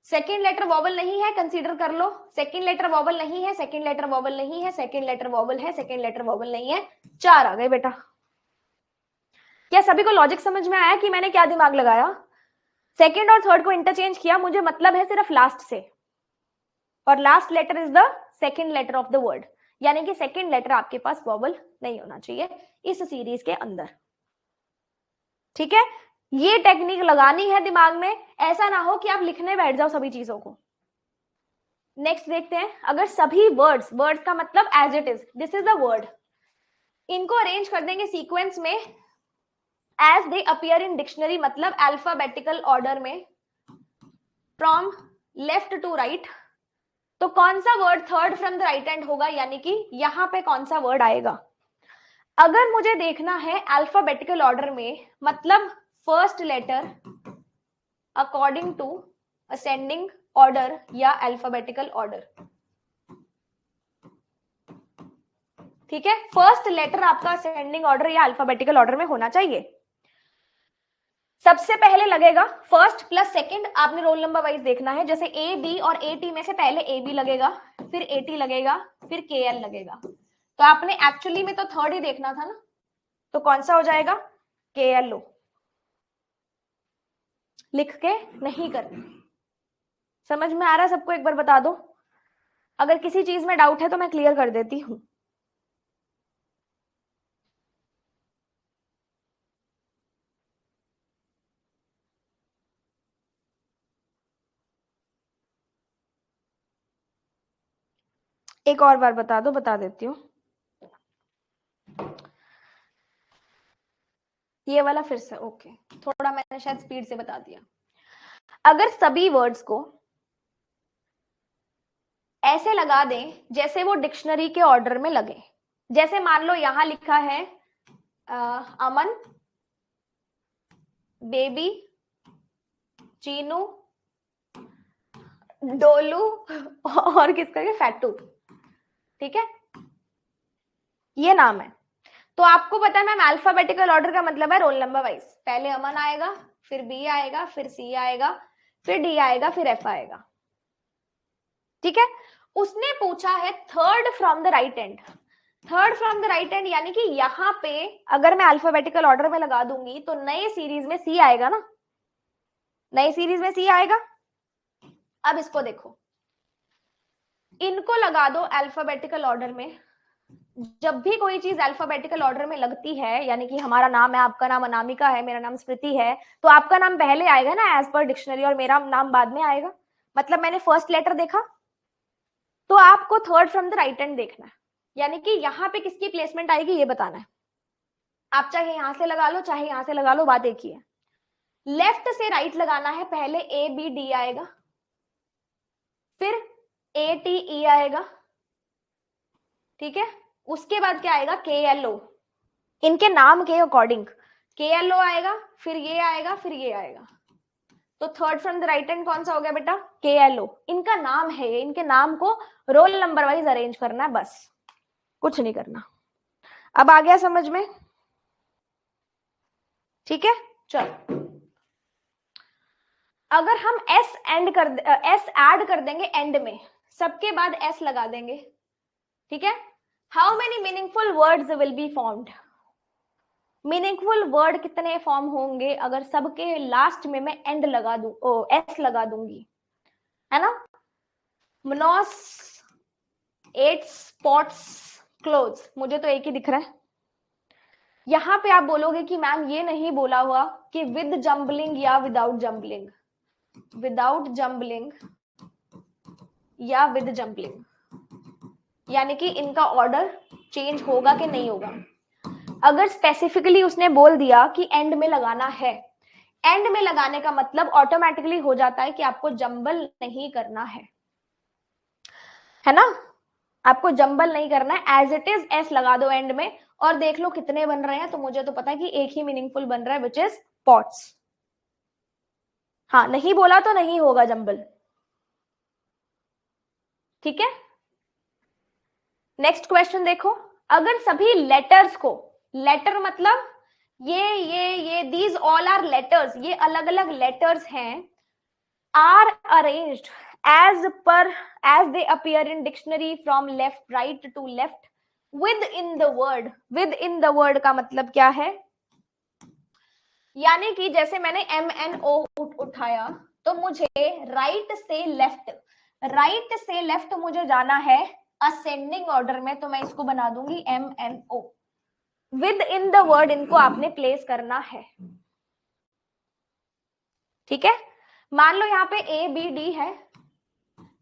सेकेंड लेटर वॉवल नहीं है, कंसीडर कर लो, सेकेंड लेटर वॉवल नहीं है, सेकेंड लेटर वॉवल नहीं है, सेकेंड लेटर वॉवल है, सेकेंड लेटर वॉवल नहीं है, 4 आ गए बेटा। क्या सभी को लॉजिक समझ में आया कि मैंने क्या दिमाग लगाया। सेकेंड और थर्ड को इंटरचेंज किया, मुझे मतलब है सिर्फ लास्ट से, और last letter is the second letter of the word, यानी कि सेकेंड लेटर आपके पास वॉवल नहीं होना चाहिए इस सीरीज के अंदर, ठीक है। ये टेक्निक लगानी है दिमाग में, ऐसा ना हो कि आप लिखने बैठ जाओ सभी चीजों को। नेक्स्ट देखते हैं, अगर सभी वर्ड्स, वर्ड्स का मतलब as it is, this is the word, इनको अरेंज कर देंगे सीक्वेंस में as they appear in dictionary, मतलब अल्फाबेटिकल ऑर्डर में फ्रॉम लेफ्ट टू राइट, तो कौन सा word third from the right hand होगा, यानी कि यहां पे कौन सा वर्ड आएगा। अगर मुझे देखना है अल्फाबेटिकल ऑर्डर में, मतलब first letter according to ascending order या अल्फाबेटिकल ऑर्डर, ठीक है। फर्स्ट लेटर आपका असेंडिंग ऑर्डर या अल्फाबेटिकल ऑर्डर में होना चाहिए। सबसे पहले लगेगा फर्स्ट प्लस सेकंड, आपने रोल नंबर वाइज देखना है, जैसे ए बी और ए टी में से पहले ए बी लगेगा, फिर ए टी लगेगा, फिर के एल लगेगा, तो आपने एक्चुअली में तो थर्ड ही देखना था ना, तो कौन सा हो जाएगा, के एल लो। लिख के नहीं करना। समझ में आ रहा है सबको? एक बार बता दो, अगर किसी चीज में डाउट है तो मैं क्लियर कर देती हूँ। एक और बार बता दो, बता देती हूँ। ये वाला फिर से ओके, थोड़ा मैंने शायद स्पीड से बता दिया। अगर सभी वर्ड्स को ऐसे लगा दें जैसे वो डिक्शनरी के ऑर्डर में लगे, जैसे मान लो यहां लिखा है अमन, बेबी, चीनू, डोलू और किसका है फैटू, ठीक है, ये नाम है। तो आपको पता है मैम अल्फाबेटिकल ऑर्डर का मतलब है रोल नंबर वाइज, पहले अमन आएगा, फिर बी आएगा, फिर सी आएगा, फिर डी आएगा, फिर एफ आएगा, ठीक है। उसने पूछा है third from the right and, third from the right and यानी कि यहां पे अगर मैं अल्फाबेटिकल ऑर्डर में लगा दूंगी तो नए सीरीज में सी आएगा ना, नई सीरीज में सी आएगा। अब इसको देखो, इनको लगा दो अल्फाबेटिकल ऑर्डर में। जब भी कोई चीज अल्फाबेटिकल ऑर्डर में लगती है, यानी कि हमारा नाम है, आपका नाम अनामिका है, मेरा नाम स्मृति है, तो आपका नाम पहले आएगा ना एज पर डिक्शनरी और मेरा नाम बाद में आएगा। मतलब मैंने फर्स्ट लेटर देखा तो आपको third from the right hand देखना है, यानी कि यहाँ पे किसकी प्लेसमेंट आएगी ये बताना है। आप चाहे यहां से लगा लो चाहे यहां से लगा लो, बात एक ही है। लेफ्ट से राइट लगाना है, पहले ए बी डी आएगा, फिर ए टी ई आएगा, ठीक है, उसके बाद क्या आएगा के एल ओ, इनके नाम के अकॉर्डिंग के एल ओ आएगा, फिर ये आएगा, फिर ये आएगा। तो third from the right hand कौन सा हो गया बेटा? के एल ओ। इनका नाम है, इनके नाम को रोल नंबर वाइज अरेंज करना है, बस कुछ नहीं करना। अब आ गया समझ में? ठीक है, चलो अगर हम एस ऐड कर देंगे एंड में, सबके बाद एस लगा देंगे, ठीक है। How many meaningful words will be formed? Meaningful word कितने फॉर्म होंगे अगर सबके लास्ट में मैं एंड लगा दूं, एस लगा दूंगी, है ना। मनोस 8 स्पॉट्स क्लोथ्स, मुझे तो एक ही दिख रहा है। यहां पे आप बोलोगे कि मैम ये नहीं बोला हुआ कि विद जम्बलिंग या विदाउट जम्बलिंग, विदाउट जम्बलिंग या विद जम्बलिंग, यानी कि इनका ऑर्डर चेंज होगा कि नहीं होगा। अगर स्पेसिफिकली उसने बोल दिया कि एंड में लगाना है, एंड में लगाने का मतलब ऑटोमेटिकली हो जाता है कि आपको जंबल नहीं करना है ना, आपको जंबल नहीं करना है, एज इट इज एस लगा दो एंड में और देख लो कितने बन रहे हैं। तो मुझे तो पता है कि एक ही मीनिंगफुल बन रहा है विच इज पॉट्स। हाँ, नहीं बोला तो नहीं होगा जंबल, ठीक है। नेक्स्ट क्वेश्चन देखो, अगर सभी लेटर्स को, लेटर मतलब ये दीज ऑल आर लेटर्स, ये अलग अलग लेटर्स हैं, are arranged as they appear in dictionary from left right to left within the word, within the word का मतलब क्या है? यानी कि जैसे मैंने MNO उठाया तो मुझे राइट से लेफ्ट, राइट से लेफ्ट मुझे जाना है असेंडिंग ऑर्डर में, तो मैं इसको बना दूंगी MNO। With in the word इनको आपने प्लेस करना है, ठीक है। मान लो यहाँ पे A B D है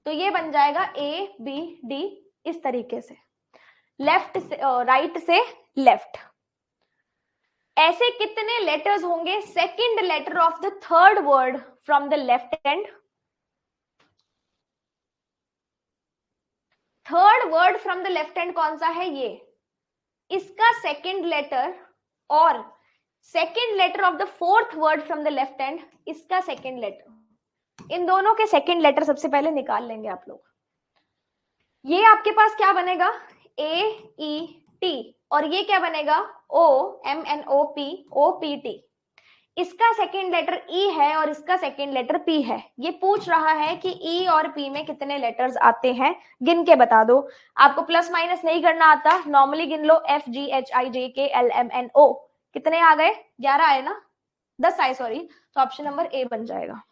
तो ये बन जाएगा A B D इस तरीके से, लेफ्ट से राइट से लेफ्ट। ऐसे कितने लेटर्स होंगे? Second letter of the third word from the left hand, third word from the left hand कौन सा है? ये, इसका सेकंड लेटर और second letter of the fourth word from the left hand, इसका सेकंड लेटर, इन दोनों के सेकंड लेटर सबसे पहले निकाल लेंगे आप लोग। ये आपके पास क्या बनेगा? A E T, और ये क्या बनेगा? O M N O P O P T। इसका सेकेंड लेटर E है और इसका सेकेंड लेटर P है। ये पूछ रहा है कि E और P में कितने लेटर्स आते हैं, गिन के बता दो। आपको प्लस माइनस नहीं करना आता, नॉर्मली गिन लो F G H I J K L M N O, कितने आ गए? 11 आए ना, 10 आए सॉरी, तो ऑप्शन नंबर ए बन जाएगा।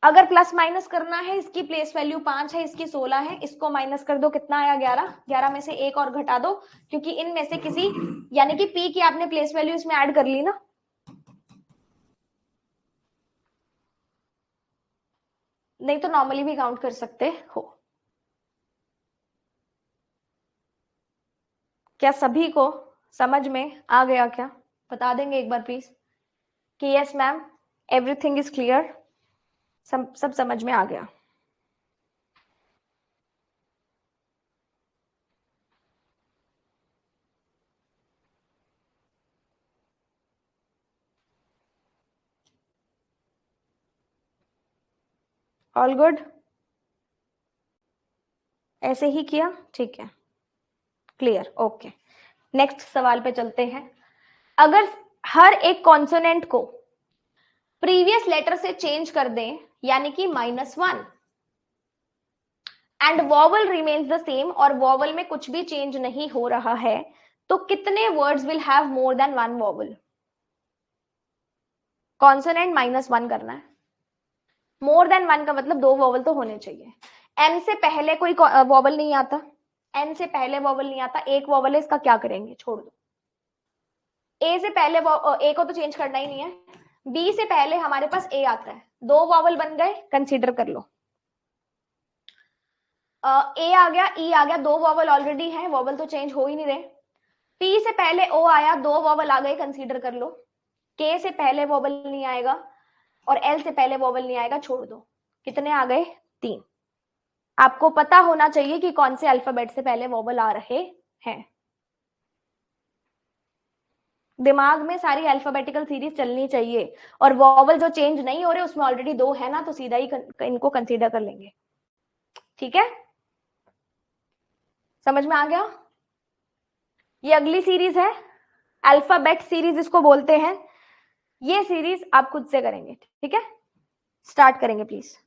अगर प्लस माइनस करना है, इसकी प्लेस वैल्यू 5 है, इसकी 16 है, इसको माइनस कर दो, कितना आया 11, 11 में से एक और घटा दो, क्योंकि इनमें से किसी यानी कि पी की आपने प्लेस वैल्यू इसमें ऐड कर ली ना, नहीं तो नॉर्मली भी काउंट कर सकते हो। क्या सभी को समझ में आ गया? क्या बता देंगे एक बार प्लीज कि yes ma'am everything is clear, सब समझ में आ गया? All good? ऐसे ही किया, ठीक है, क्लियर, ओके। नेक्स्ट सवाल पे चलते हैं। अगर हर एक कॉन्सोनेंट को प्रीवियस लेटर से चेंज कर दें, यानी कि -1, and vowel remains the same, और वॉवल में कुछ भी चेंज नहीं हो रहा है, तो कितने words will have more than 1 vowel? Consonant -1 करना है, मोर देन 1 का मतलब 2 वॉवल तो होने चाहिए। एन से पहले कोई वॉवल नहीं आता, एन से पहले वॉवल नहीं आता, एक वॉवल है, इसका क्या करेंगे? छोड़ दो। ए से पहले ए को तो चेंज करना ही नहीं है, बी से पहले हमारे पास ए आता है, 2 वॉवल बन गए, कंसीडर कर लो। ए आ गया, ई आ गया, 2 वॉवल ऑलरेडी है, वॉवल तो चेंज हो ही नहीं रहे। पी से पहले ओ आया, 2 वॉवल आ गए, कंसीडर कर लो। के से पहले वॉवल नहीं आएगा और एल से पहले वॉवल नहीं आएगा, छोड़ दो। कितने आ गए? 3। आपको पता होना चाहिए कि कौन से अल्फाबेट से पहले वॉवल आ रहे हैं। दिमाग में सारी अल्फाबेटिकल सीरीज चलनी चाहिए, और वॉवल जो चेंज नहीं हो रहे उसमें ऑलरेडी 2 है ना, तो सीधा ही इनको कंसीडर कर लेंगे। ठीक है, समझ में आ गया? ये अगली सीरीज है, अल्फाबेट सीरीज इसको बोलते हैं। ये सीरीज आप खुद से करेंगे, ठीक है? स्टार्ट करेंगे please.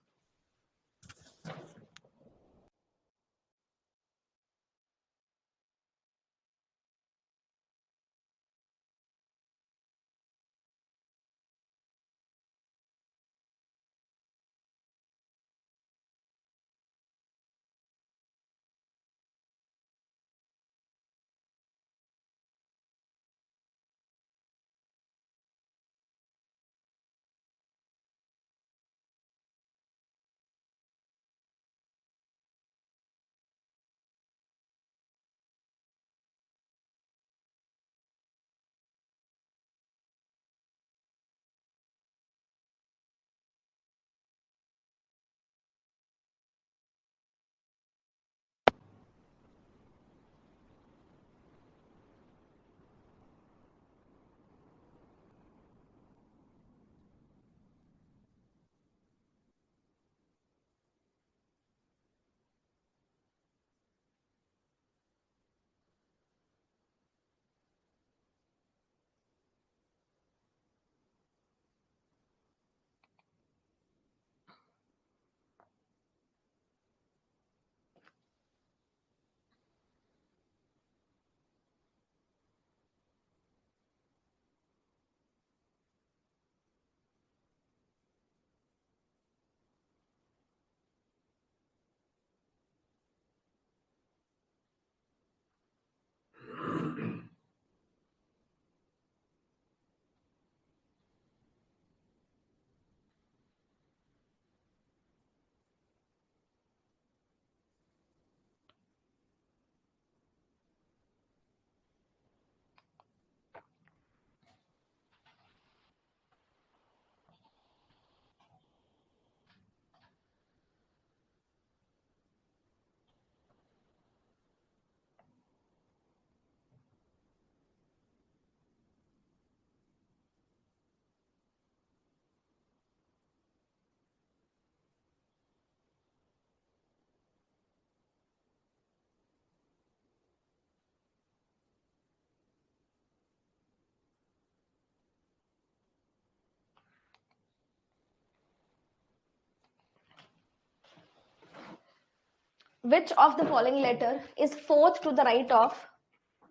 Which of the following letter is fourth to the right of,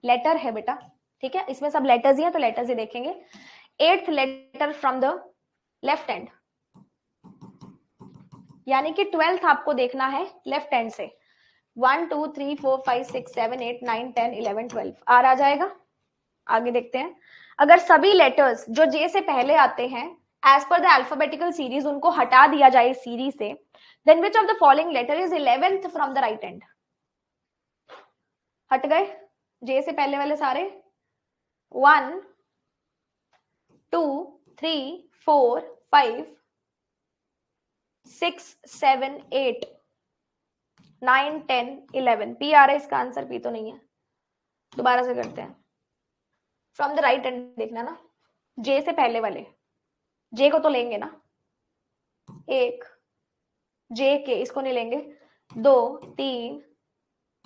letter है बेटा, ठीक है, इसमें सब लेटर्स ही हैं तो लेटर्स ही देखेंगे। 8th letter from the left hand, यानी कि 12th आपको देखना है लेफ्ट हैंड से। 1 2 3 4 5 6 7 8 9 10 11 12 आर आ जाएगा। आगे देखते हैं, अगर सभी लेटर्स जो जे से पहले आते हैं as per the alphabetical series उनको हटा दिया जाए सीरीज से, then which of the following letter is 11th from the right hand. हट गए जे से पहले वाले सारे, 1 2 3 4 5 6 7 8 9 10 11 पी आ रहा है इसका आंसर, पी तो नहीं है। दोबारा से करते हैं, फ्रॉम द राइट हैंड देखना ना, जे से पहले वाले, जे को तो लेंगे ना, एक जे के, इसको नहीं लेंगे, 2 3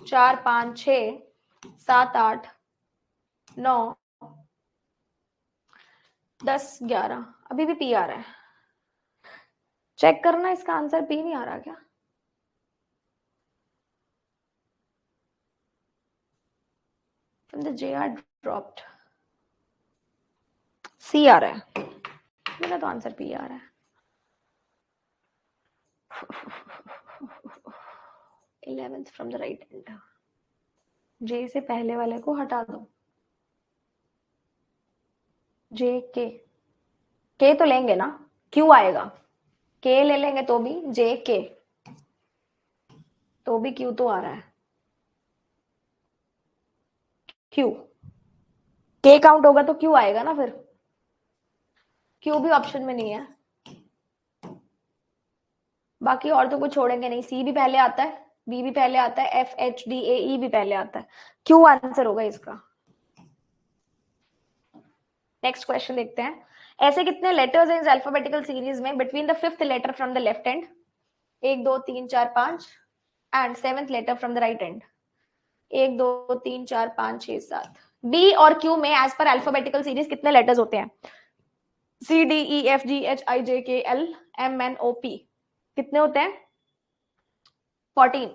4 5 6 7 8 9 10 11, अभी भी पी आ रहा है, चेक करना इसका आंसर पी नहीं आ रहा क्या। From the J are dropped, C आ रहा है, मेरा तो आंसर पी आ रहा है। 11th from the right hand, J से पहले वाले को हटा दो, जे के तो लेंगे ना, क्यू आएगा, के ले लेंगे तो भी, जे के तो भी क्यू तो आ रहा है, क्यू के काउंट होगा तो क्यू आएगा ना, फिर क्यू भी ऑप्शन में नहीं है, बाकी और तो कुछ छोड़ेंगे नहीं, सी भी पहले आता है, बी भी पहले आता है, एफ एच डी ए ई भी पहले आता है, क्यू आंसर होगा इसका। नेक्स्ट क्वेश्चन देखते हैं, ऐसे कितने लेटर्स हैं इस अल्फाबेटिकल सीरीज में between the 5th letter from the left hand, 1 2 3 4 5 and 7th letter from the right hand, 1 2 3 4 5 6 7। B और क्यू में एज पर अल्फाबेटिकल सीरीज कितने लेटर्स होते हैं, C D E F G H I J K L M N O P, कितने होते हैं, 14।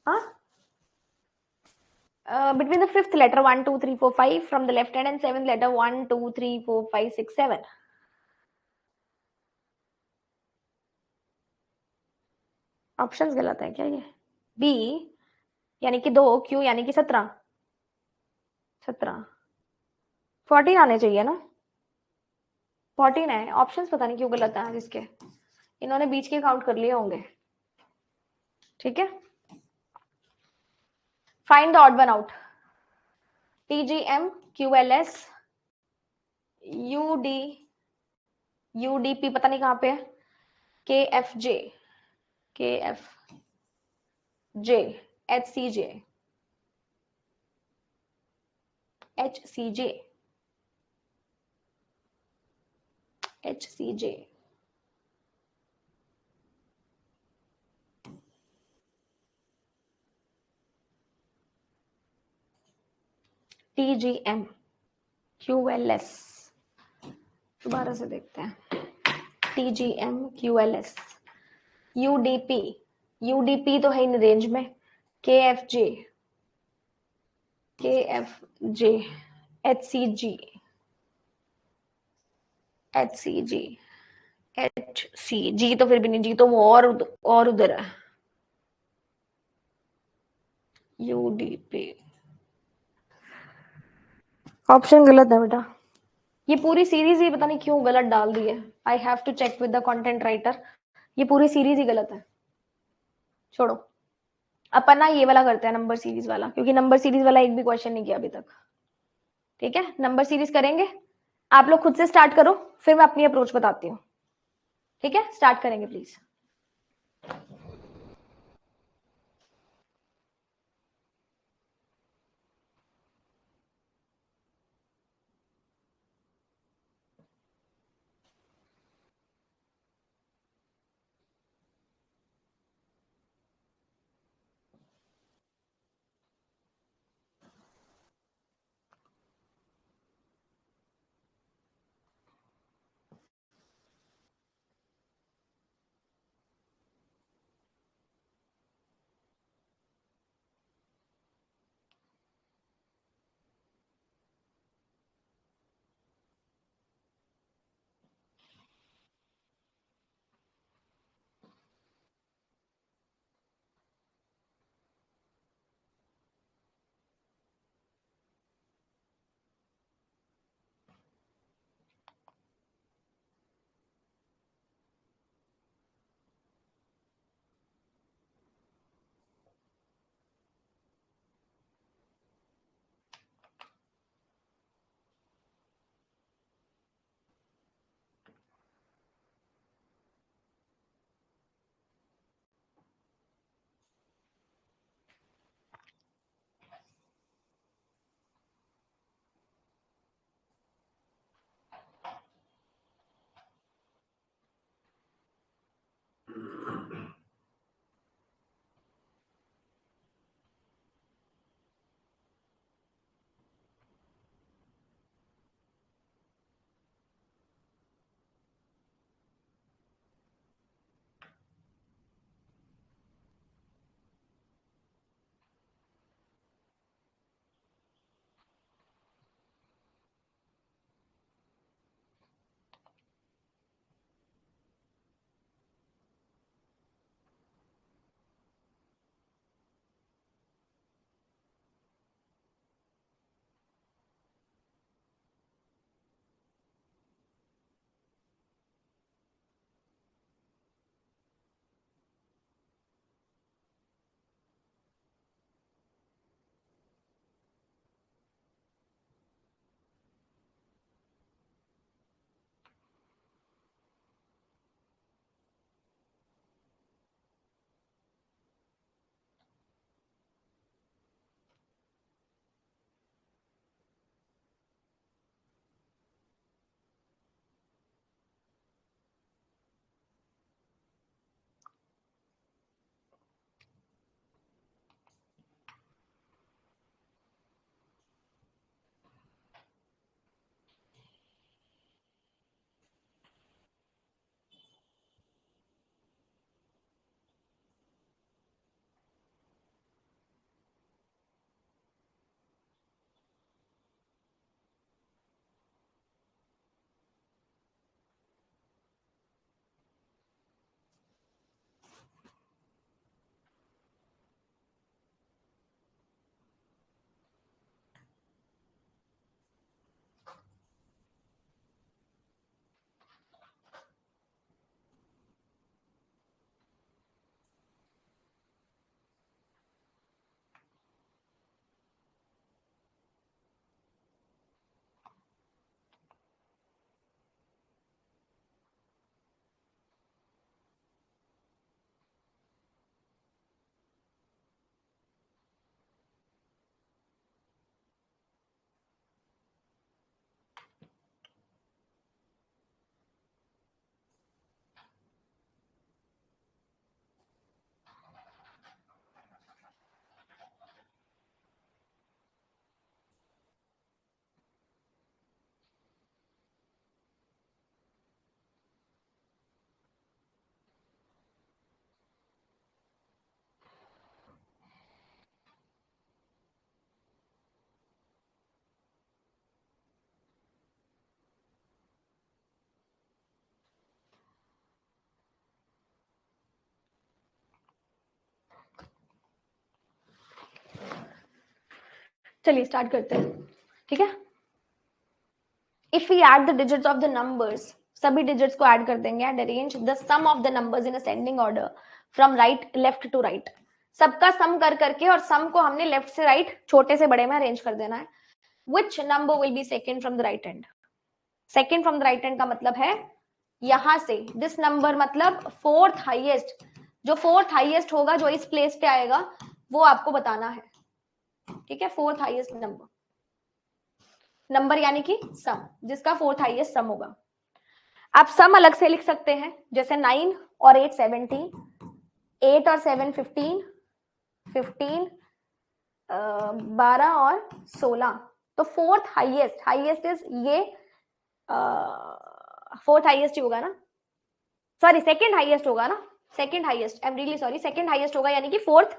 हाँ, between the 5th letter 1 2 3 4 5 from the left hand and 7th letter 1 2 3 4 5 6 7। Options गलत है क्या ये, बी यानी कि 2, क्यू यानी कि 17, 14 आने चाहिए ना, 14 है, ऑप्शंस पता नहीं क्यों गलत है जिसके, इन्होंने बीच के काउंट कर लिए होंगे। ठीक है, find the odd one out, TGM QLS UD UDP पता नहीं कहां पे है, के एफ जे एच सी जे टीजीएम क्यूएलएस, दोबारा से देखते हैं, टीजीएम क्यूएलएस यूडीपी तो है इन रेंज में, के एफ जे एच सी जी तो फिर भी नहीं, जी तो वो और उधर है, यूडीपी ऑप्शन गलत है बेटा, ये पूरी सीरीज ही पता नहीं क्यों गलत डाल दी है, I have to check with the content writer, ये पूरी सीरीज ही गलत है, छोड़ो, अपन ना ये वाला करते हैं नंबर सीरीज वाला, क्योंकि नंबर सीरीज वाला एक भी क्वेश्चन नहीं किया अभी तक। ठीक है, नंबर सीरीज करेंगे, आप लोग खुद से स्टार्ट करो, फिर मैं अपनी अप्रोच बताती हूँ। ठीक है, स्टार्ट करेंगे प्लीज। चलिए स्टार्ट करते हैं, ठीक है। If we add the digits of the numbers, सभी डिजिट्स को ऐड कर देंगे and arrange the sum of the numbers in ascending order from right left to right. सबका सम कर करके और सम को हमने लेफ्ट से राइट छोटे से बड़े में अरेंज कर देना है। Which number will be second from the right hand? Second from the right hand का मतलब है यहां से दिस नंबर, मतलब फोर्थ हाईएस्ट, जो फोर्थ हाईएस्ट होगा जो इस प्लेस पे आएगा वो आपको बताना है, ठीक है। फोर्थ हाईएस्ट नंबर, नंबर यानी कि सम, जिसका फोर्थ हाईएस्ट सम होगा। आप सम अलग से लिख सकते हैं, जैसे 9 और 8 17, 8 और 7 15, 15 12 और 16। तो फोर्थ हाईएस्ट, हाईएस्ट इज ये फोर्थ हाईएस्ट ही होगा ना, सॉरी सेकंड हाईएस्ट होगा ना, second highest, I am really sorry, second highest होगा, यानी कि फोर्थ,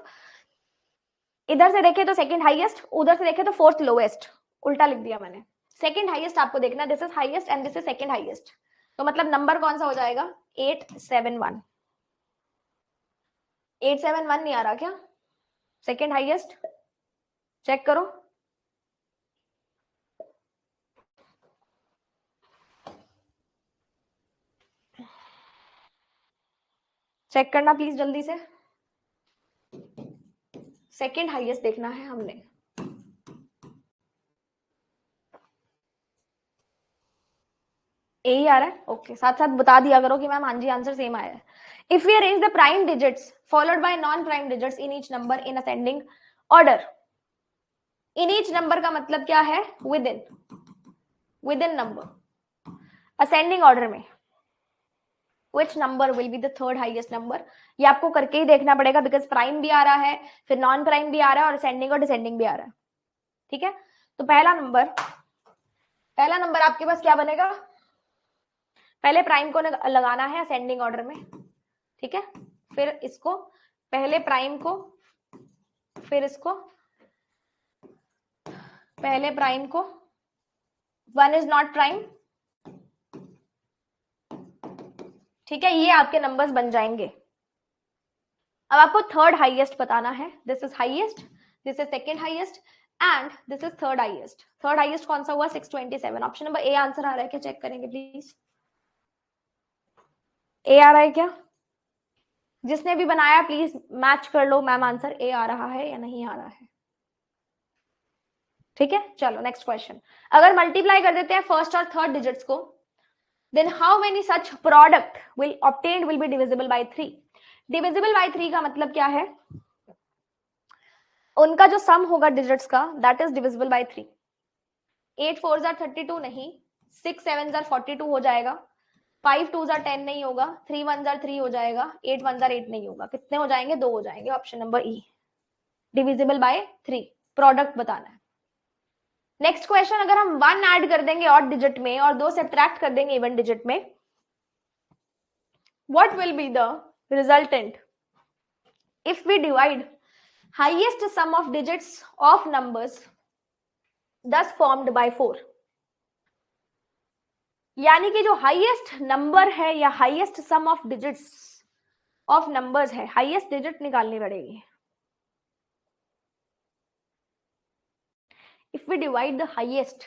इधर से देखे तो सेकंड हाईएस्ट, उधर से देखे तो फोर्थ लोएस्ट, उल्टा लिख दिया मैंने। सेकंड हाईएस्ट आपको देखना, this is highest and this is second highest, तो मतलब नंबर कौन सा हो जाएगा? 871। 871 नहीं आ रहा क्या सेकंड हाईएस्ट? चेक करो, चेक करना प्लीज जल्दी से, सेकंड हाईएस्ट देखना है हमने। ए ही आ रहा है, ओके। साथ साथ बता दिया करो कि मैम हाँ जी आंसर सेम आया है। If we arrange the prime digits followed by non prime digits in each number in ascending order, in each number का मतलब क्या है? Within, within number, ascending order में which number will be the third highest number? ये आपको करके ही देखना पड़ेगा, बिकॉज प्राइम भी आ रहा है, फिर नॉन प्राइम भी आ रहा है, और असेंडिंग और डिसेंडिंग भी आ रहा है, ठीक है। तो पहला नंबर आपके पास क्या बनेगा? पहले प्राइम को लगाना है असेंडिंग ऑर्डर में, ठीक है। फिर इसको, पहले प्राइम को, फिर इसको, पहले प्राइम को, 1 इज नॉट प्राइम, ठीक है। ये आपके नंबर्स बन जाएंगे। अब आपको थर्ड हाईएस्ट बताना है, this is highest, this is second highest and this is third highest. Third highest कौन सा हुआ? 627। ऑप्शन नंबर ए आंसर आ रहा है क्या? चेक करेंगे प्लीज, ए आ रहा है क्या? जिसने भी बनाया प्लीज मैच कर लो मैम, आंसर ए आ रहा है या नहीं आ रहा है, ठीक है। चलो नेक्स्ट क्वेश्चन, अगर मल्टीप्लाई कर देते हैं फर्स्ट और थर्ड डिजिट्स को, then how many such product will obtained will be divisible by 3? Divisible by 3 का मतलब क्या है? उनका जो सम होगा डिजिट्स का, that is divisible by 3। 8 4 jar 32 नहीं, 6 7 जार 42 हो जाएगा, 5 2 जार 10 नहीं होगा, 3 1 जार 3 हो जाएगा, 8 1 जार 8 नहीं होगा। कितने हो जाएंगे? 2 हो जाएंगे। Option number E, divisible by 3, product बताना है। नेक्स्ट क्वेश्चन, अगर हम 1 ऐड कर देंगे ऑड डिजिट में और 2 सब्ट्रैक्ट कर देंगे इवन डिजिट में, what will be the resultant if we divide highest sum of digits of numbers thus formed by 4? यानी कि जो हाईएस्ट नंबर है या highest sum of digits of numbers है, हाईएस्ट डिजिट निकालनी पड़ेगी। If we divide the highest,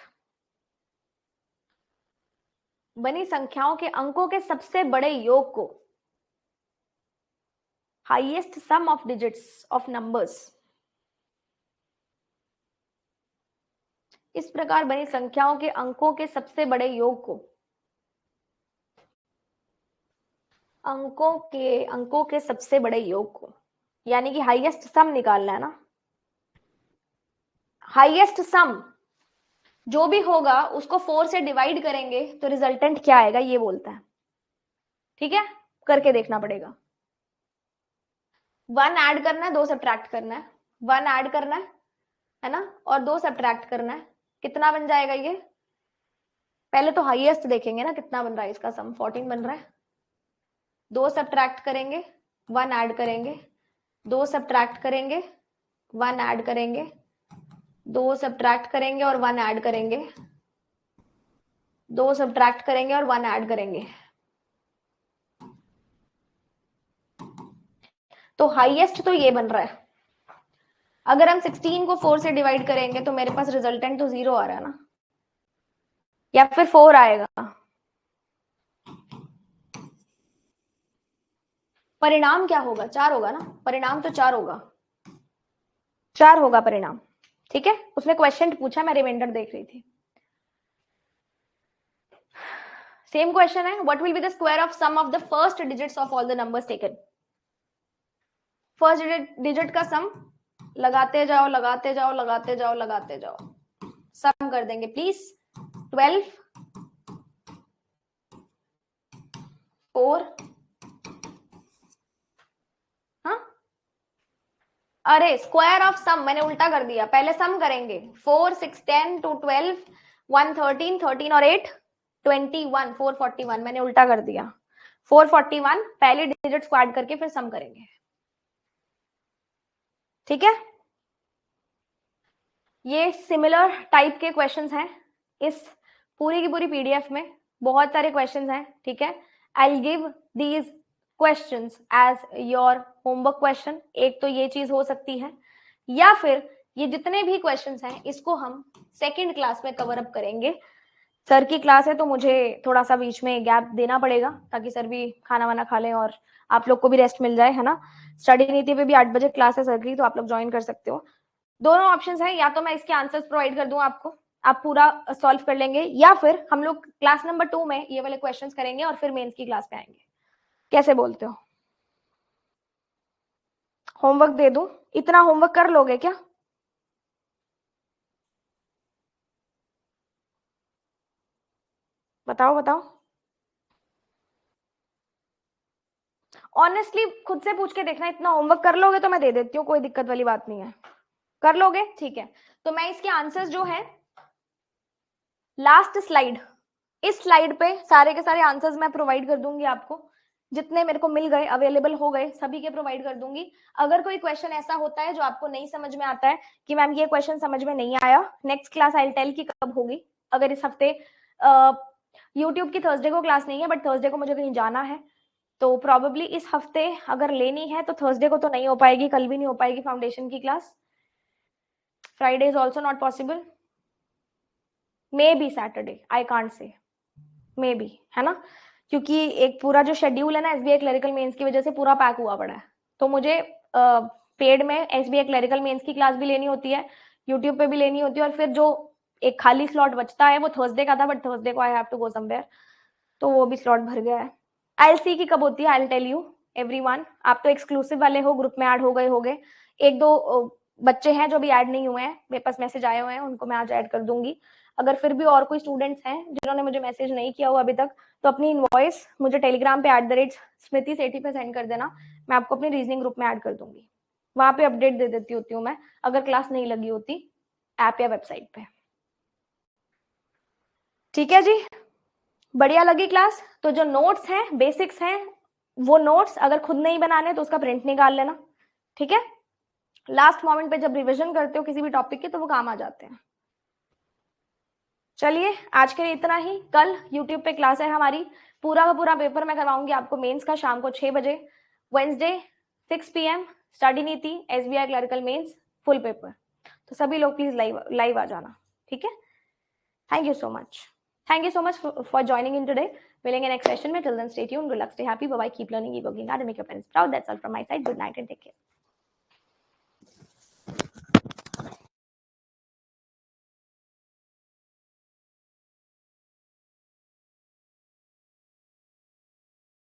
बनी संख्याओं के अंकों के सबसे बड़े योग को, highest sum of digits of numbers, इस प्रकार बनी संख्याओं के अंकों के सबसे बड़े योग को, अंकों के सबसे बड़े योग को, यानी कि हाईएस्ट सम निकालना है ना। हाईएस्ट सम जो भी होगा उसको 4 से डिवाइड करेंगे तो रिजल्टेंट क्या आएगा ये बोलता है, ठीक है। करके देखना पड़ेगा। 1 ऐड करना है, 2 सब्ट्रैक्ट करना है, 1 ऐड करना है ना, और 2 सब्ट्रैक्ट करना है। कितना बन जाएगा ये? पहले तो हाईएस्ट देखेंगे ना, कितना बन रहा है इसका सम, 14 बन रहा है। 2 सब्ट्रैक्ट करेंगे, 1 ऐड करेंगे, 2 सब्ट्रैक्ट करेंगे, 1 ऐड करेंगे, 2 सब्ट्रैक्ट करेंगे और 1 ऐड करेंगे, 2 सब्ट्रैक्ट करेंगे और 1 ऐड करेंगे। तो हाईएस्ट तो ये बन रहा है। अगर हम 16 को 4 से डिवाइड करेंगे तो मेरे पास रिजल्टेंट तो 0 आ रहा है ना, या फिर 4 आएगा। परिणाम क्या होगा? 4 होगा ना, परिणाम तो 4 होगा, 4 होगा परिणाम। ठीक है, उसने क्वेश्चन पूछा, मैं रिमाइंडर देख रही थी। सेम क्वेश्चन है, what will be the square of sum of the first digits of all the numbers taken. First digit का सम लगाते जाओ लगाते जाओ लगाते जाओ लगाते जाओ, सम कर देंगे प्लीज। 12, 4, हाँ अरे स्क्वायर ऑफ सम मैंने उल्टा कर दिया, पहले सम करेंगे। 4, 6, 10, 2, 12, 1, 13, 13 और 8, 21, 441, मैंने उल्टा कर दिया। 441 पहले डिजिट को ऐड करके फिर सम करेंगे। ठीक है, ये सिमिलर टाइप के क्वेश्चंस हैं इस पूरी की पूरी पीडीएफ में, बहुत सारे क्वेश्चंस हैं। ठीक है, I will give these questions as your homework question. एक तो ये चीज हो सकती है, या फिर ये जितने भी क्वेश्चंस हैं इसको हम सेकंड क्लास में कवर अप करेंगे। सर की क्लास है तो मुझे थोड़ा सा बीच में गैप देना पड़ेगा ताकि सर भी खाना वाना खा लें और आप लोग को भी रेस्ट मिल जाए, है ना। स्टडी नीति पे भी 8 बजे क्लास है सर की, तो आप लोग ज्वाइन कर सकते हो। दोनों ऑप्शंस हैं, या तो मैं इसके आंसर्स प्रोवाइड कर दूं आपको, आप पूरा सॉल्व कर लेंगे, या फिर हम लोग क्लास नंबर 2 में ये वाले क्वेश्चंस करेंगे और फिर मेंस की क्लास पे आएंगे। कैसे बोलते हो? होमवर्क दे दूं? इतना होमवर्क कर लोगे क्या? बताओ बताओ, ऑनेस्टली खुद से पूछ के देखना, इतना होमवर्क कर लोगे तो मैं दे देती हूँ, कोई दिक्कत वाली बात नहीं है। कर लोगे? ठीक है, तो मैं इसके आंसर्स जो है लास्ट स्लाइड, इस स्लाइड पे सारे के सारे आंसर्स मैं प्रोवाइड कर दूंगी आपको, जितने मेरे को मिल गए अवेलेबल हो गए सभी के प्रोवाइड कर दूंगी। अगर कोई क्वेश्चन ऐसा होता है जो आपको नहीं समझ में आता है कि मैम ये क्वेश्चन समझ में नहीं आया, next class I will tell की कब होगी। अगर इस हफ्ते यूट्यूब की थर्सडे को क्लास नहीं है, बट थर्सडे को मुझे कहीं जाना है, तो प्रॉबेबली इस हफ्ते अगर लेनी है तो थर्सडे को तो नहीं हो पाएगी, कल भी नहीं हो पाएगी फाउंडेशन की class. Friday is also not possible, may be Saturday, I can't say, may be, है ना, क्योंकि एक पूरा जो शेड्यूल है ना एसबीआई क्लरिकल मेंस की वजह से पूरा पैक हुआ पड़ा है। तो मुझे पेड में एसबीआई क्लरिकल मेंस की क्लास भी लेनी होती है, यूट्यूब पे भी लेनी होती है, और फिर जो एक खाली स्लॉट बचता है वो थर्सडे का था, बट थर्सडे को I have to go somewhere, तो वो भी स्लॉट भर गया है। आई सी की कब होती है, आई टेल यू एवरीवन। आप तो एक्सक्लूसिव वाले हो, ग्रुप में ऐड हो गए होगे, एक दो बच्चे हैं जो भी ऐड नहीं हुए हैं, मेरे पास मैसेज आए हुए हैं, उनको मैं आज ऐड कर दूंगी। अगर फिर भी और कोई स्टूडेंट्स हैं जिन्होंने मुझे मैसेज नहीं किया हुआ अभी तक, तो अपनी इनवॉइस मुझे टेलीग्राम पे @smriti सेठी पे सेंड कर देना, मैं आपको अपनी रीजनिंग ग्रुप में ऐड कर दूंगी। वहां पे अपडेट दे देती होती हूँ मैं अगर क्लास नहीं लगी होती ऐप या वेबसाइट पे। ठीक है जी, बढ़िया लगी क्लास? तो जो नोट्स हैं बेसिक्स हैं, वो नोट्स अगर खुद नहीं बनाने तो उसका प्रिंट निकाल लेना। ठीक है, लास्ट मोमेंट पे जब रिवीजन करते हो किसी भी टॉपिक के तो वो काम आ जाते हैं। चलिए आज के लिए इतना ही, कल यूट्यूब पे क्लास है हमारी, पूरा का पूरा पेपर मैं करवाऊंगी आपको मेंस का शाम को 6 बजे, Wednesday 6 PM study Niti SBI clerical mains full paper. तो सभी लोग प्लीज लाइव आ जाना। ठीक है, thank you so much, thank you so much for joining in today. मिलेंगे नेक्स्ट सेशन में, till then stay tuned, good luck, stay happy, bye bye, keep learning, keep working hard, make your parents proud. That's all from my side, good night and take care.